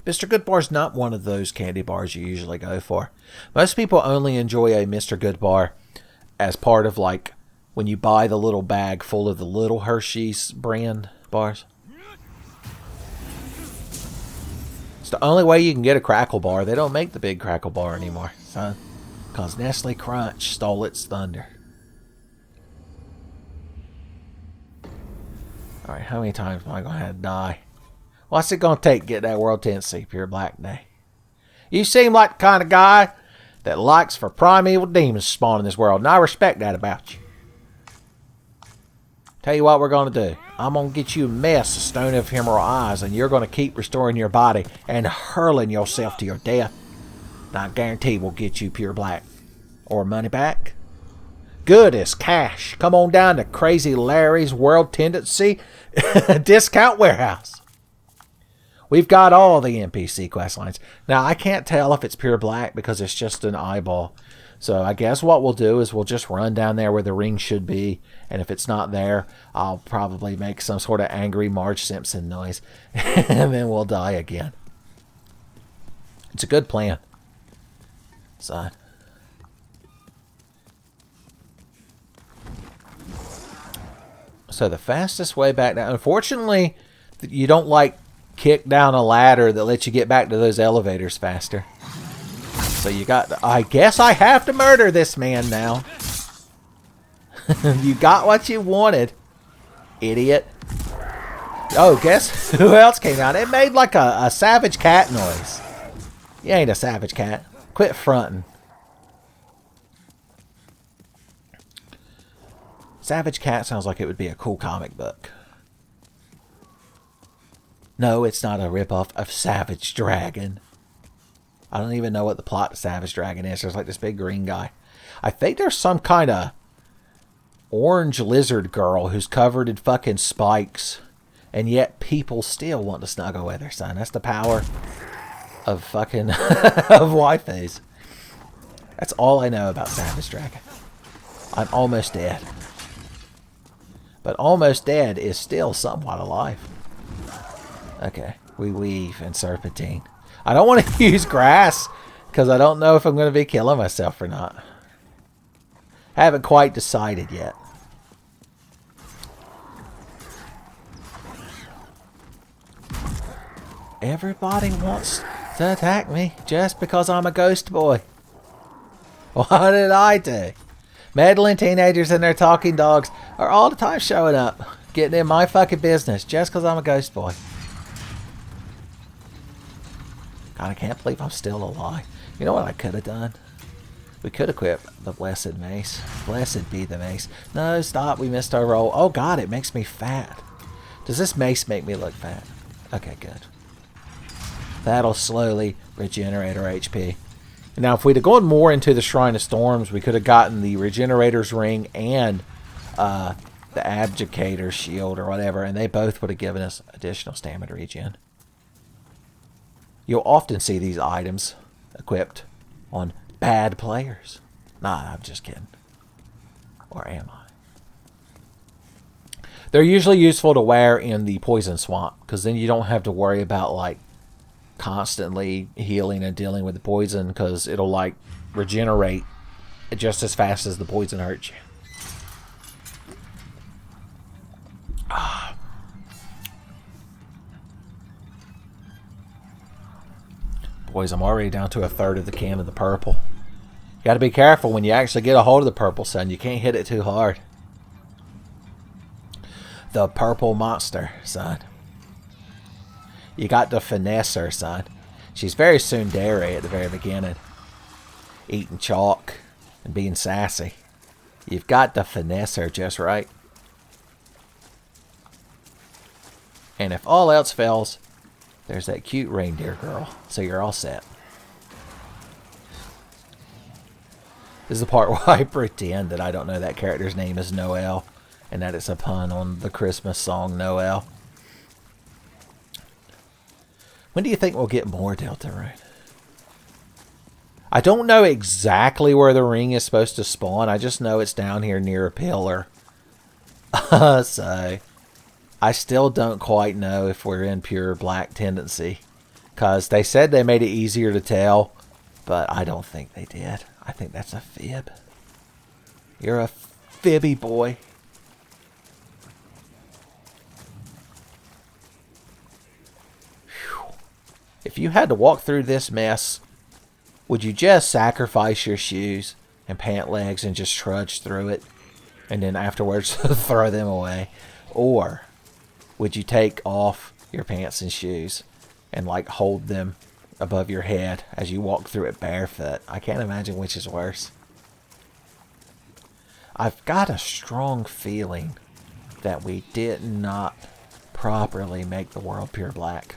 Mr. Good Bar is not one of those candy bars you usually go for. Most people only enjoy a Mr. Good Bar as part of, like, when you buy the little bag full of the little Hershey's brand bars. It's the only way you can get a Crackle Bar. They don't make the big Crackle Bar anymore, son. Because Nestle Crunch stole its thunder. Alright, how many times am I going to have to die? What's it going to take to get that world tendency, Pure Black Day? You seem like the kind of guy that likes for primeval demons to spawn in this world, and I respect that about you. Tell you what we're going to do. I'm going to get you a mess of Stone of Ephemeral Eyes, and you're going to keep restoring your body and hurling yourself to your death. And I guarantee we'll get you Pure Black. Or money back. Good as cash. Come on down to Crazy Larry's World Tendency Discount Warehouse. We've got all the NPC quest lines. Now, I can't tell if it's Pure Black because it's just an eyeball. So I guess what we'll do is we'll just run down there where the ring should be. And if it's not there, I'll probably make some sort of angry Marge Simpson noise. And then we'll die again. It's a good plan. Son. So the fastest way back down... Unfortunately, you don't like kick down a ladder that lets you get back to those elevators faster. So you got... I guess I have to murder this man now. You got what you wanted, idiot. Oh, guess who else came out? It made like a savage cat noise. You ain't a savage cat. Quit fronting. Savage Cat sounds like it would be a cool comic book. No, it's not a ripoff of Savage Dragon. I don't even know what the plot of Savage Dragon is. There's like this big green guy. I think there's some kind of orange lizard girl who's covered in fucking spikes. And yet people still want to snuggle with her, son. That's the power of fucking of waifus. That's all I know about Savage Dragon. I'm almost dead. But almost dead is still somewhat alive. Okay, we weave and serpentine. I don't want to use grass because I don't know if I'm going to be killing myself or not. I haven't quite decided yet. Everybody wants to attack me just because I'm a ghost boy. What did I do? Meddling teenagers and their talking dogs are all the time showing up, getting in my fucking business just because I'm a ghost boy. God, I can't believe I'm still alive. You know what I could have done? We could equip the Blessed Mace. Blessed be the Mace. No, stop. We missed our roll. Oh, God, it makes me fat. Does this mace make me look fat? Okay, good. That'll slowly regenerate our HP. Now, if we'd have gone more into the Shrine of Storms, we could have gotten the Regenerator's Ring and the Abjugator Shield or whatever, and they both would have given us additional stamina regen. You'll often see these items equipped on bad players. Nah, I'm just kidding. Or am I? They're usually useful to wear in the Poison Swamp, because then you don't have to worry about, like, constantly healing and dealing with the poison, because it'll like regenerate just as fast as the poison hurts you. Boys, I'm already down to a third of the can of the purple. You gotta be careful when you actually get a hold of the purple, son. You can't hit it too hard. the purple monster, son. You got to finesse her, son. She's very tsundere at the very beginning. Eating chalk and being sassy. You've got to finesse her just right. And if all else fails, there's that cute reindeer girl. So you're all set. This is the part where I pretend that I don't know that character's name is Noel. And that it's a pun on the Christmas song Noel. When do you think we'll get more Deltarune? I don't know exactly where the ring is supposed to spawn. I just know it's down here near a pillar. So, I still don't quite know if we're in pure black tendency. Because they said they made it easier to tell. But I don't think they did. I think that's a fib. You're a fibby boy. If you had to walk through this mess, would you just sacrifice your shoes and pant legs and just trudge through it and then afterwards throw them away? Or would you take off your pants and shoes and like hold them above your head as you walk through it barefoot? I can't imagine which is worse. I've got a strong feeling that we did not properly make the world pure black.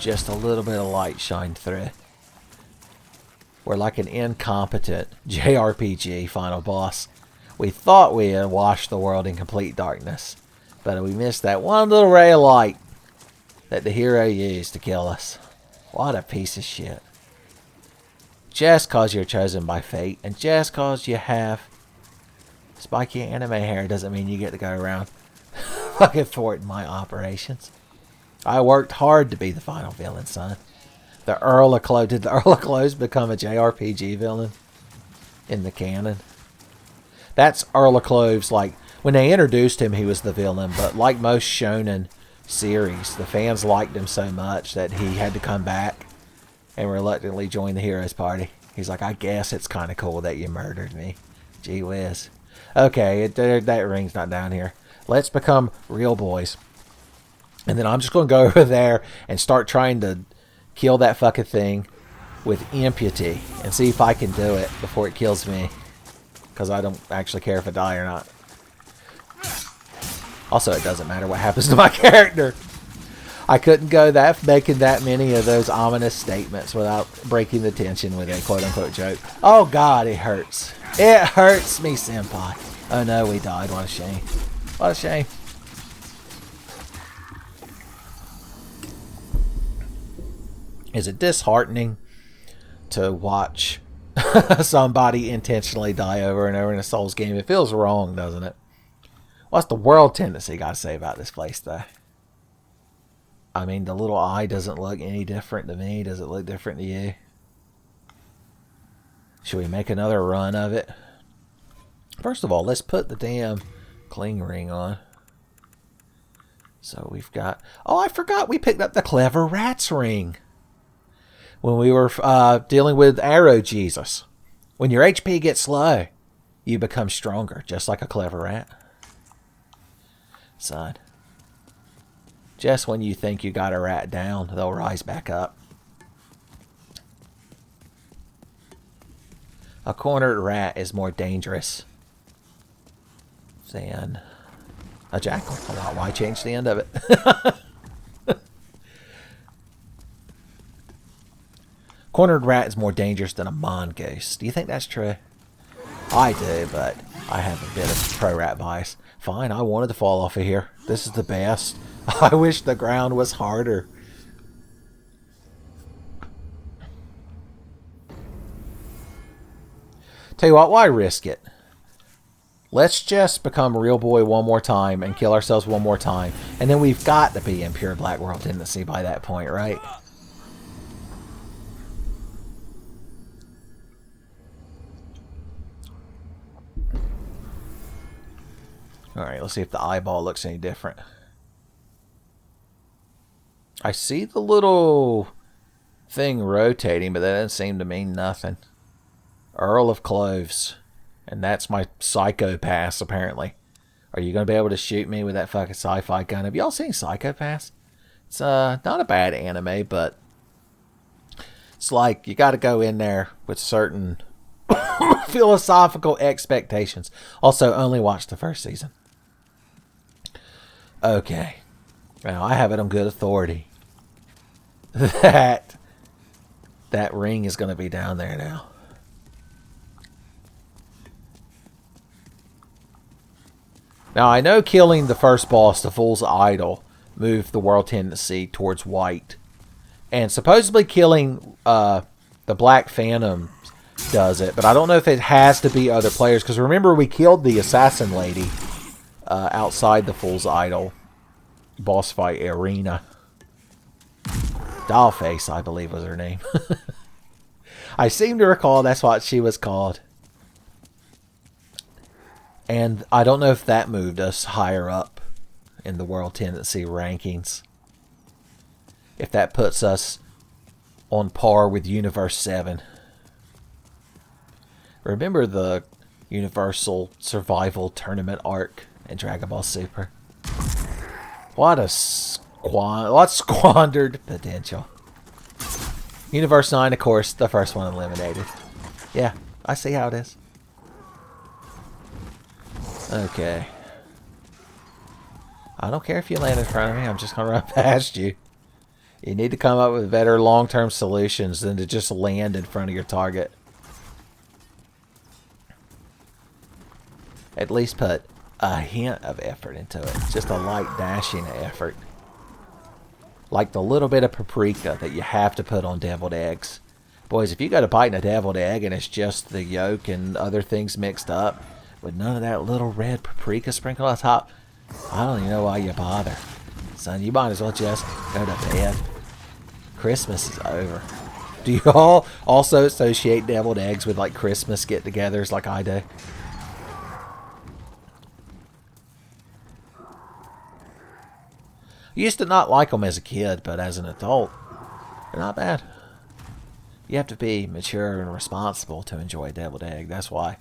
Just a little bit of light shined through. We're like an incompetent JRPG final boss. We thought we had washed the world in complete darkness, but we missed that one little ray of light that the hero used to kill us. What a piece of shit. Just cause you're chosen by fate, and just cause you have spiky anime hair doesn't mean you get to go around fucking thwarting my operations. I worked hard to be the final villain, son. The Earl of Cloves. Did the Earl of Cloves become a JRPG villain in the canon? That's Earl of Cloves. Like, when they introduced him, he was the villain. But like most shonen series, the fans liked him so much that he had to come back and reluctantly join the heroes party. He's like, I guess it's kind of cool that you murdered me. Gee whiz. Okay, that ring's not down here. Let's become real boys. And then I'm just going to go over there and start trying to kill that fucking thing with impunity and see if I can do it before it kills me. Because I don't actually care if I die or not. Also, it doesn't matter what happens to my character. I couldn't go making that many of those ominous statements without breaking the tension with a quote-unquote joke. Oh God, it hurts. It hurts me, senpai. Oh no, we died. What a shame. What a shame. Is it disheartening to watch somebody intentionally die over and over in a Souls game? It feels wrong, doesn't it? What's the world tendency got to say about this place, though? I mean, the little eye doesn't look any different to me. Does it look different to you? Should we make another run of it? First of all, let's put the damn cling ring on. So we've got... Oh, I forgot we picked up the Clever Rat's ring when we were dealing with Arrow Jesus. When your HP gets low, you become stronger, just like a clever rat. Son. Just when you think you got a rat down, they'll rise back up. A cornered rat is more dangerous than a jackal. Why change the end of it? Cornered rat is more dangerous than a mongoose. Do you think that's true? I do, but I have a bit of pro-rat bias. Fine, I wanted to fall off of here. This is the best. I wish the ground was harder. Tell you what, why risk it? Let's just become a real boy one more time and kill ourselves one more time. And then we've got to be in pure black world tendency by that point, right? Alright, let's see if the eyeball looks any different. I see the little thing rotating, but that doesn't seem to mean nothing. Earl of Cloves. And that's my Psycho-Pass, apparently. Are you going to be able to shoot me with that fucking sci-fi gun? Have y'all seen Psycho-Pass? It's not a bad anime, but it's like you got to go in there with certain philosophical expectations. Also, only watch the first season. Okay. Now, I have it on good authority that ring is going to be down there now. Now, I know killing the first boss, the Fool's Idol, moved the world tendency towards white. And supposedly killing the Black Phantom does it. But I don't know if it has to be other players. Because remember, we killed the Assassin Lady outside the Fool's Idol boss fight arena. Dollface, I believe, was her name. I seem to recall that's what she was called. And I don't know if that moved us higher up in the world tendency rankings. If that puts us on par with Universe 7. Remember the Universal Survival Tournament arc in Dragon Ball Super? What squandered potential. Universe 9, of course, the first one eliminated. Yeah, I see how it is. Okay. I don't care if you land in front of me. I'm just going to run past you. You need to come up with better long-term solutions than to just land in front of your target. At least put a hint of effort into it. Just a light dashing effort. Like the little bit of paprika that you have to put on deviled eggs. Boys, if you go to biting a deviled egg and it's just the yolk and other things mixed up, with none of that little red paprika sprinkled on top, I don't even know why you bother. Son, you might as well just go to bed. Christmas is over. Do you all also associate deviled eggs with like Christmas get-togethers like I do? I used to not like them as a kid, but as an adult, they're not bad. You have to be mature and responsible to enjoy a deviled egg. That's why.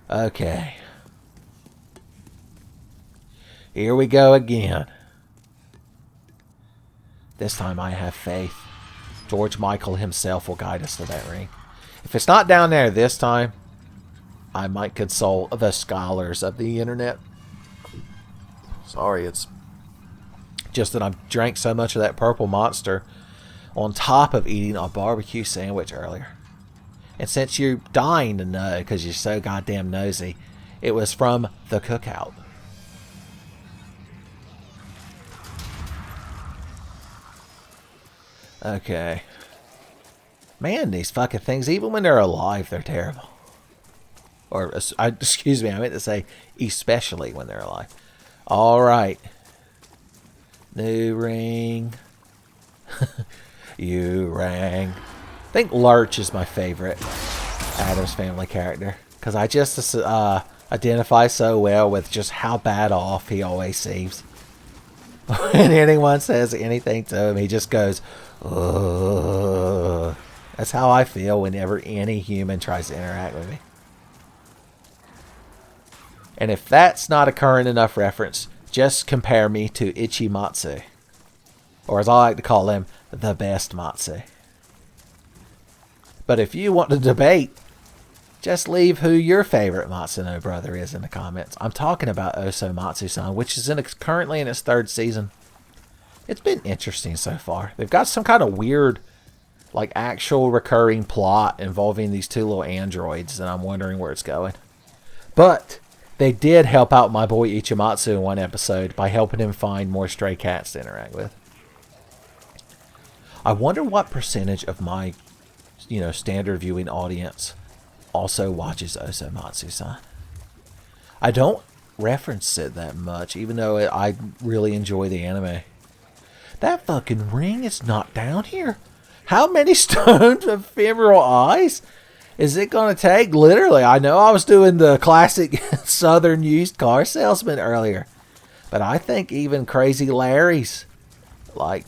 Okay. Here we go again. This time I have faith. George Michael himself will guide us to that ring. If it's not down there this time, I might consult the scholars of the internet. Sorry, it's just that I drank so much of that purple monster on top of eating a barbecue sandwich earlier. And since you're dying to know, because you're so goddamn nosy, it was from the cookout. Okay. Man, these fucking things, even when they're alive, they're terrible. Or, excuse me, I meant to say, especially when they're alive. Alright. New ring. You rang. I think Lurch is my favorite Addams Family character. Because I just identify so well with just how bad off he always seems. When anyone says anything to him, he just goes, ugh. That's how I feel whenever any human tries to interact with me. And if that's not a current enough reference, just compare me to Ichimatsu. Or as I like to call him, the best Matsu. But if you want to debate, just leave who your favorite Matsuno brother is in the comments. I'm talking about Osomatsu-san, which is currently in its 3rd season. It's been interesting so far. They've got some kind of weird, like, actual recurring plot involving these 2 little androids, and I'm wondering where it's going. But they did help out my boy Ichimatsu in one episode by helping him find more stray cats to interact with. I wonder what percentage of my, standard viewing audience also watches Osomatsu-san. I don't reference it that much, even though I really enjoy the anime. That fucking ring is not down here. How many stones of ephemeral eyes is it going to take? Literally, I know I was doing the classic southern used car salesman earlier, but I think even Crazy Larry's, like,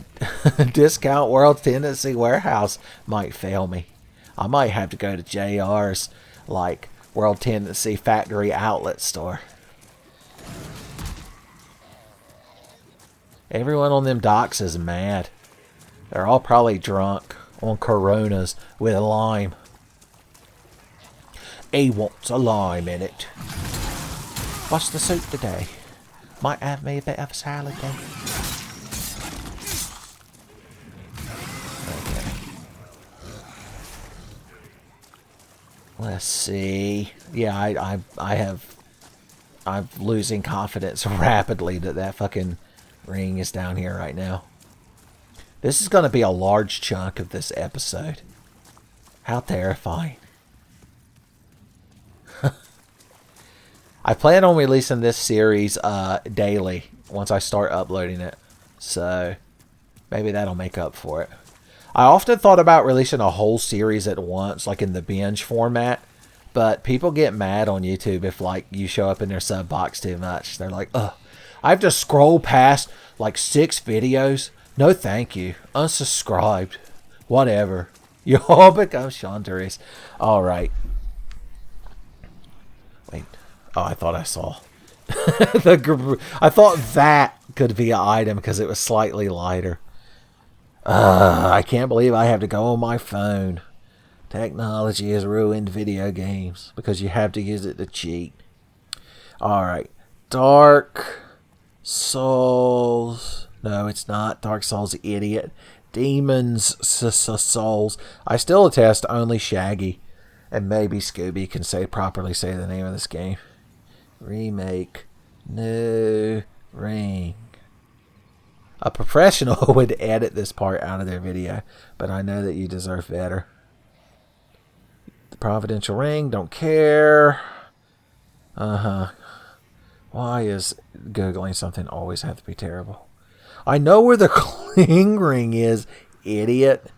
Discount World Tendency Warehouse might fail me. I might have to go to JR's, like, World Tendency Factory Outlet Store. Everyone on them docks is mad. They're all probably drunk on Coronas with a lime. He wants a lime in it. What's the soup today? Might have me a bit of a salad then. Okay. Let's see. Yeah, I'm losing confidence rapidly that fucking ring is down here right now. This is going to be a large chunk of this episode. How terrifying. I plan on releasing this series daily once I start uploading it. So maybe that'll make up for it. I often thought about releasing a whole series at once, like in the binge format. But people get mad on YouTube if like you show up in their sub box too much. They're like, ugh, I have to scroll past like 6 videos. No thank you. Unsubscribed. Whatever. You all become Chanteris. Alright. Wait. Oh, I thought I saw. I thought that could be an item because it was slightly lighter. I can't believe I have to go on my phone. Technology has ruined video games because you have to use it to cheat. Alright. Dark Souls. No, it's not. Dark Souls, idiot. Demons Souls. I still attest only Shaggy and maybe Scooby can properly say the name of this game. Remake. New ring. A professional would edit this part out of their video, but I know that you deserve better. The Providential ring, don't care. Why is Googling something always have to be terrible? I know where the cling ring is, idiot.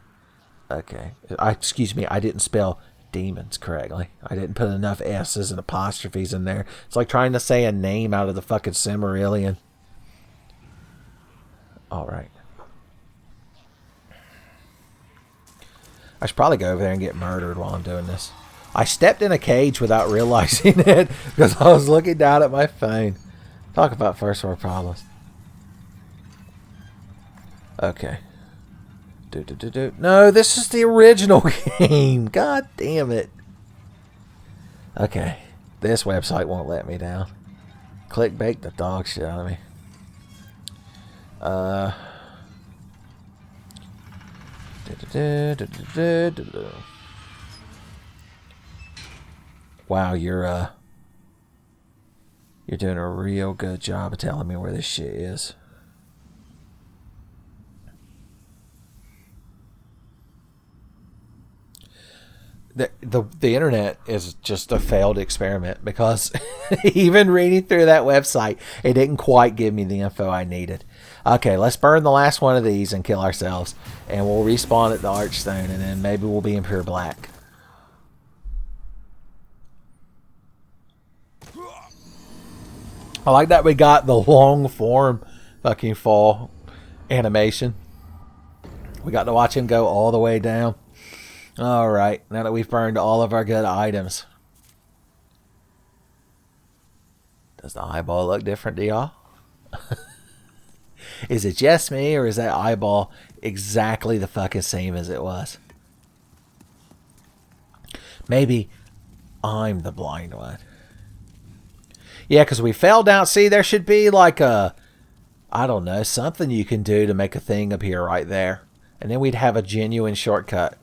Okay. Excuse me, I didn't spell demons correctly. I didn't put enough S's and apostrophes in there. It's like trying to say a name out of the fucking Silmarillion. Alright. I should probably go over there and get murdered while I'm doing this. I stepped in a cage without realizing it because I was looking down at my phone. Talk about first world problems. Okay. No, this is the original game. God damn it. Okay. This website won't let me down. Clickbait the dog shit out of me. Wow, you're doing a real good job of telling me where this shit is. The internet is just a failed experiment because even reading through that website, it didn't quite give me the info I needed. Okay, let's burn the last one of these and kill ourselves, and we'll respawn at the Archstone, and then maybe we'll be in pure black. I like that we got the long form fucking fall animation. We got to watch him go all the way down. Alright, now that we've burned all of our good items. Does the eyeball look different to y'all? Is it just me, or is that eyeball exactly the fucking same as it was? Maybe I'm the blind one. Yeah, because we fell down. See, there should be like a, I don't know, something you can do to make a thing appear right there. And then we'd have a genuine shortcut.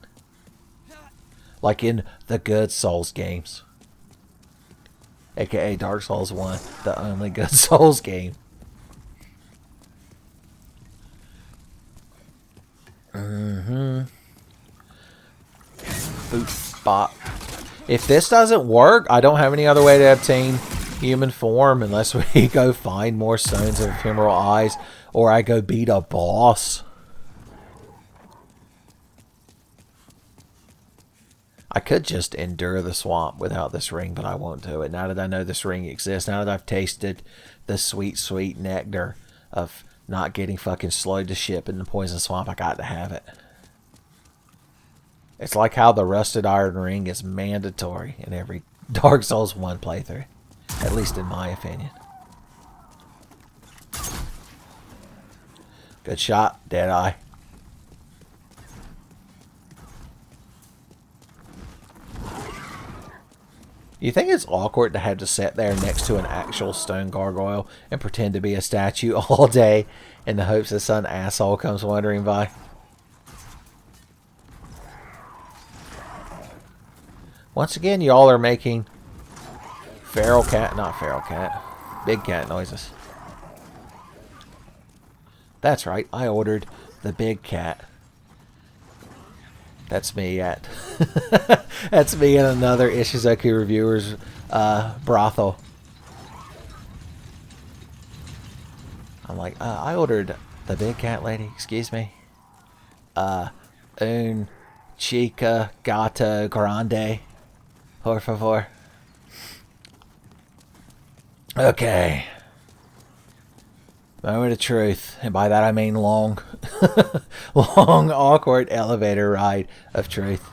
Like in the good Souls games. AKA Dark Souls 1. The only good Souls game. Boop, bop. If this doesn't work, I don't have any other way to obtain human form unless we go find more stones of ephemeral eyes, or I go beat a boss. I could just endure the swamp without this ring, but I won't do it. Now that I know this ring exists, now that I've tasted the sweet, sweet nectar of not getting fucking slowed to ship in the poison swamp, I got to have it. It's like how the rusted iron ring is mandatory in every Dark Souls 1 playthrough. At least in my opinion. Good shot, Deadeye. You think it's awkward to have to sit there next to an actual stone gargoyle and pretend to be a statue all day in the hopes that some asshole comes wandering by? Once again, y'all are making big cat noises. That's right, I ordered the big cat. That's me at that's me in another Ishizuku Reviewers brothel. I'm like, I ordered the big cat lady, excuse me. Un chica gata grande, por favor. Okay. Moment of truth, and by that I mean long, long, awkward elevator ride of truth.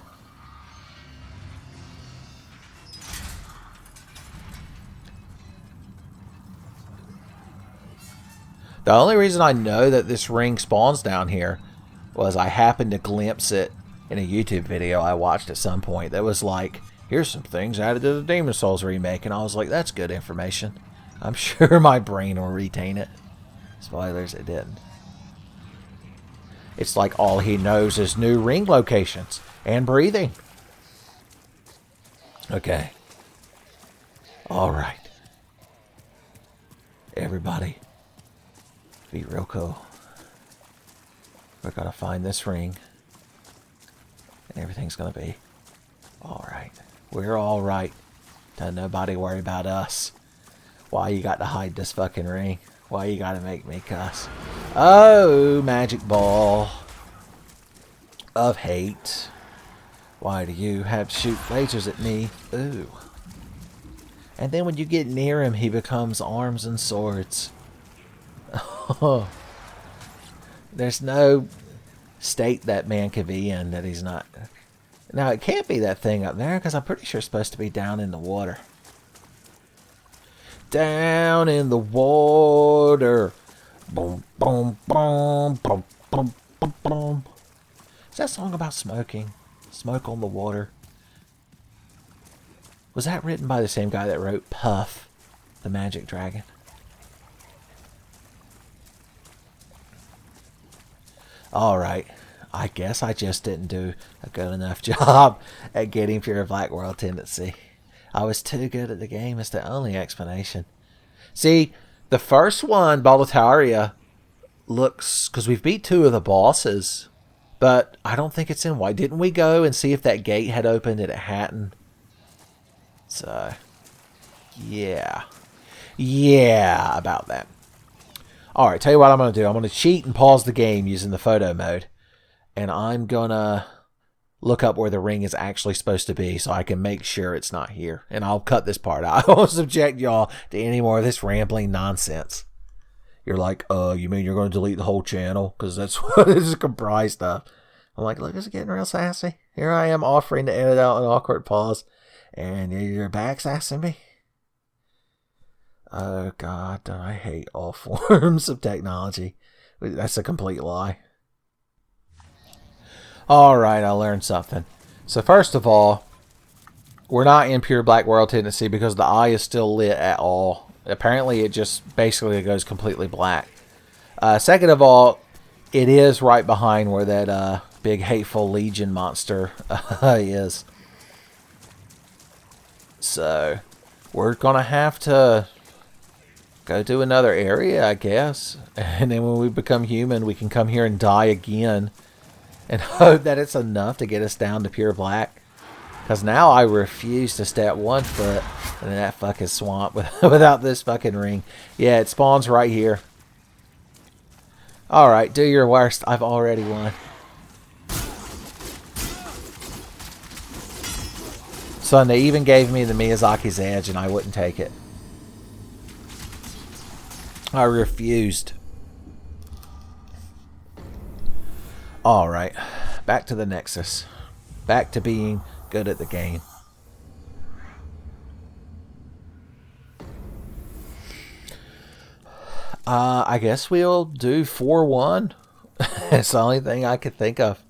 The only reason I know that this ring spawns down here was I happened to glimpse it in a YouTube video I watched at some point that was like, here's some things added to the Demon Souls remake, and I was like, that's good information. I'm sure my brain will retain it. Spoilers, it didn't. It's like all he knows is new ring locations and breathing. Okay. Alright. Everybody, be real cool. We're gonna find this ring, and everything's gonna be alright. We're alright. Don't nobody worry about us. Why you got to hide this fucking ring? Why you gotta make me cuss? Oh, magic ball of hate. Why do you have to shoot lasers at me? Ooh. And then when you get near him, he becomes arms and swords. Oh. There's no state that man could be in that he's not. Now, it can't be that thing up there, because I'm pretty sure it's supposed to be down in the water. Down in the water. Boom, boom, boom, boom, boom, boom, boom. Is that song about smoking? Smoke on the water. Was that written by the same guy that wrote Puff, the Magic Dragon? Alright. I guess I just didn't do a good enough job at getting pure Black World tendency. I was too good at the game is the only explanation. See, the first one, Boletaria, looks... because we've beat 2 of the bosses, but I don't think it's in white. Didn't we go and see if that gate had opened and it hadn't? So, yeah. Yeah, about that. Alright, tell you what I'm going to do. I'm going to cheat and pause the game using the photo mode. And I'm going to look up where the ring is actually supposed to be so I can make sure it's not here. And I'll cut this part out. I won't subject y'all to any more of this rambling nonsense. You're like, you mean you're going to delete the whole channel? Because that's what this is comprised of. I'm like, look, it's getting real sassy. Here I am offering to edit out an awkward pause. And you're back sassing me? Oh, God, I hate all forms of technology. That's a complete lie. Alright, I learned something. So first of all, we're not in pure Black World tendency because the eye is still lit at all. Apparently it just basically goes completely black. Second of all, it is right behind where that big hateful Legion monster is. So, we're going to have to go to another area, I guess. And then when we become human, we can come here and die again. And hope that it's enough to get us down to pure black. Because now I refuse to step 1 foot in that fucking swamp without this fucking ring. Yeah, it spawns right here. Alright, do your worst. I've already won. Son, they even gave me the Miyazaki's Edge and I wouldn't take it. I refused. Alright, back to the Nexus. Back to being good at the game. I guess we'll do 4-1. It's the only thing I could think of.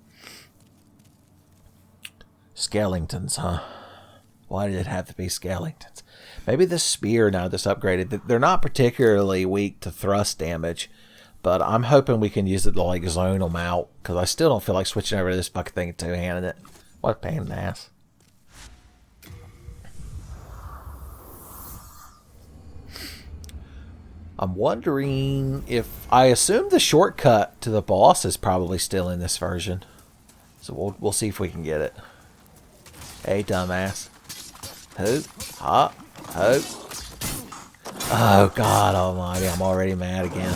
Skeletons, huh? Why did it have to be skeletons? Maybe the spear, now this upgraded, they're not particularly weak to thrust damage, but I'm hoping we can use it to like zone them out, because I still don't feel like switching over to this fucking thing and two-handing it. What a pain in the ass. I'm wondering if... I assume the shortcut to the boss is probably still in this version. So we'll see if we can get it. Hey, dumbass. Hoop. Hop. Hope. Oh, God almighty. I'm already mad again.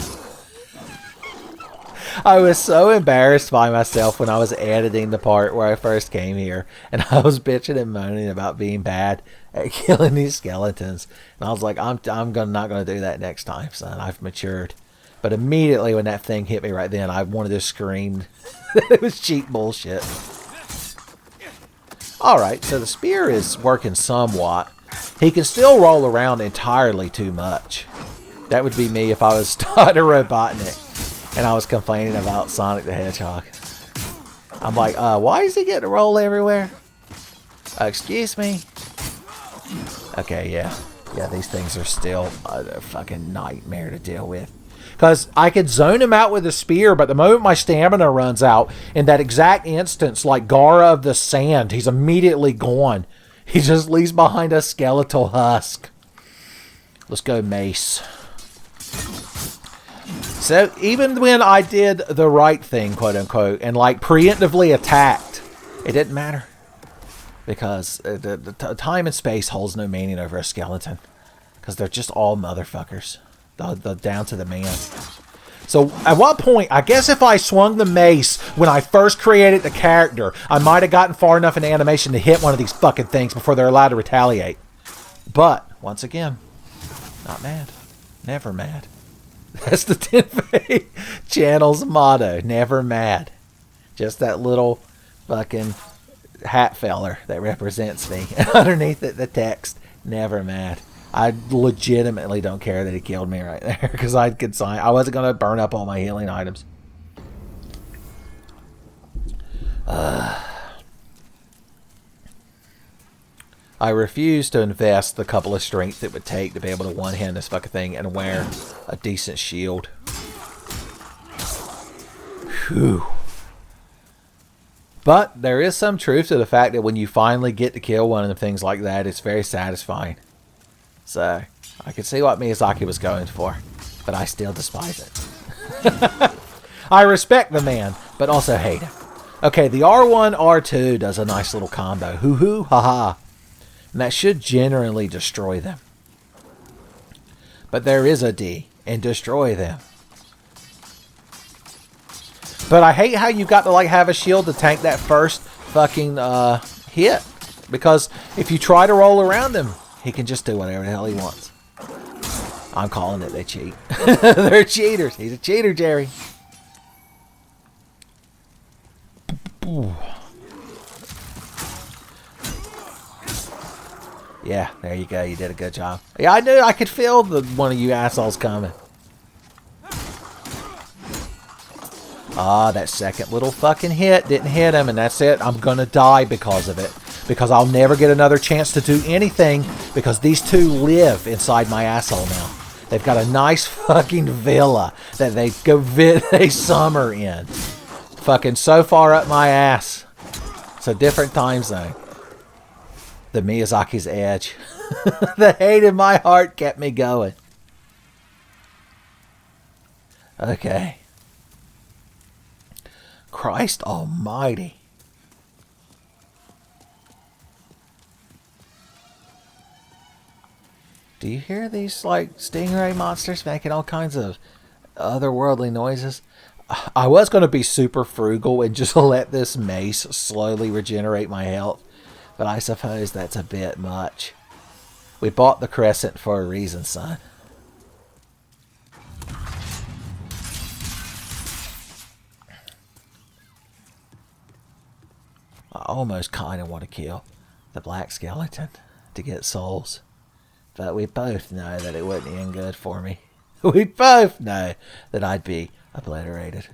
I was so embarrassed by myself when I was editing the part where I first came here. And I was bitching and moaning about being bad at killing these skeletons. And I was like, I'm not going to do that next time, son. I've matured. But immediately when that thing hit me right then, I wanted to scream. It was cheap bullshit. Alright, so the spear is working somewhat. He can still roll around entirely too much. That would be me if I was starting a Robotnik and I was complaining about Sonic the Hedgehog. I'm like, why is he getting to roll everywhere? Excuse me? Okay, yeah. Yeah, these things are still a fucking nightmare to deal with. Because I could zone him out with a spear, but the moment my stamina runs out, in that exact instance, like Gara of the Sand, he's immediately gone. He just leaves behind a skeletal husk. Let's go mace. So, even when I did the right thing, quote unquote, and like preemptively attacked, it didn't matter. Because the time and space holds no meaning over a skeleton. Because they're just all motherfuckers. The down to the man. So at what point, I guess if I swung the mace when I first created the character, I might have gotten far enough in animation to hit one of these fucking things before they're allowed to retaliate. But, once again, not mad. Never mad. That's the Tenfey channel's motto. Never mad. Just that little fucking hat feller that represents me. Underneath it, the text, never mad. I legitimately don't care that he killed me right there, because I wasn't going to burn up all my healing items. I refuse to invest the couple of strength it would take to be able to one-hand this fucking thing and wear a decent shield. Whew. But there is some truth to the fact that when you finally get to kill one of the things like that, it's very satisfying. So, I could see what Miyazaki was going for, but I still despise it. I respect the man, but also hate him. Okay, the R1, R2 does a nice little combo. Hoo-hoo, ha-ha. And that should generally destroy them. But there is a D, and destroy them. But I hate how you got to like have a shield to tank that first fucking hit. Because if you try to roll around him, he can just do whatever the hell he wants. I'm calling it, they cheat. They're cheaters. He's a cheater, Jerry. Yeah, there you go. You did a good job. Yeah, I knew I could feel one of you assholes coming. Ah, that second little fucking hit didn't hit him, and that's it. I'm gonna die because of it. Because I'll never get another chance to do anything, because these two live inside my asshole now. They've got a nice fucking villa that they summer in. Fucking so far up my ass. It's a different time zone. The Miyazaki's edge. The hate in my heart kept me going. Okay. Christ almighty. Do you hear these, like, stingray monsters making all kinds of otherworldly noises? I was going to be super frugal and just let this mace slowly regenerate my health, but I suppose that's a bit much. We bought the crescent for a reason, son. I almost kind of want to kill the black skeleton to get souls. But we both know that it wouldn't end good for me. we both know that I'd be obliterated.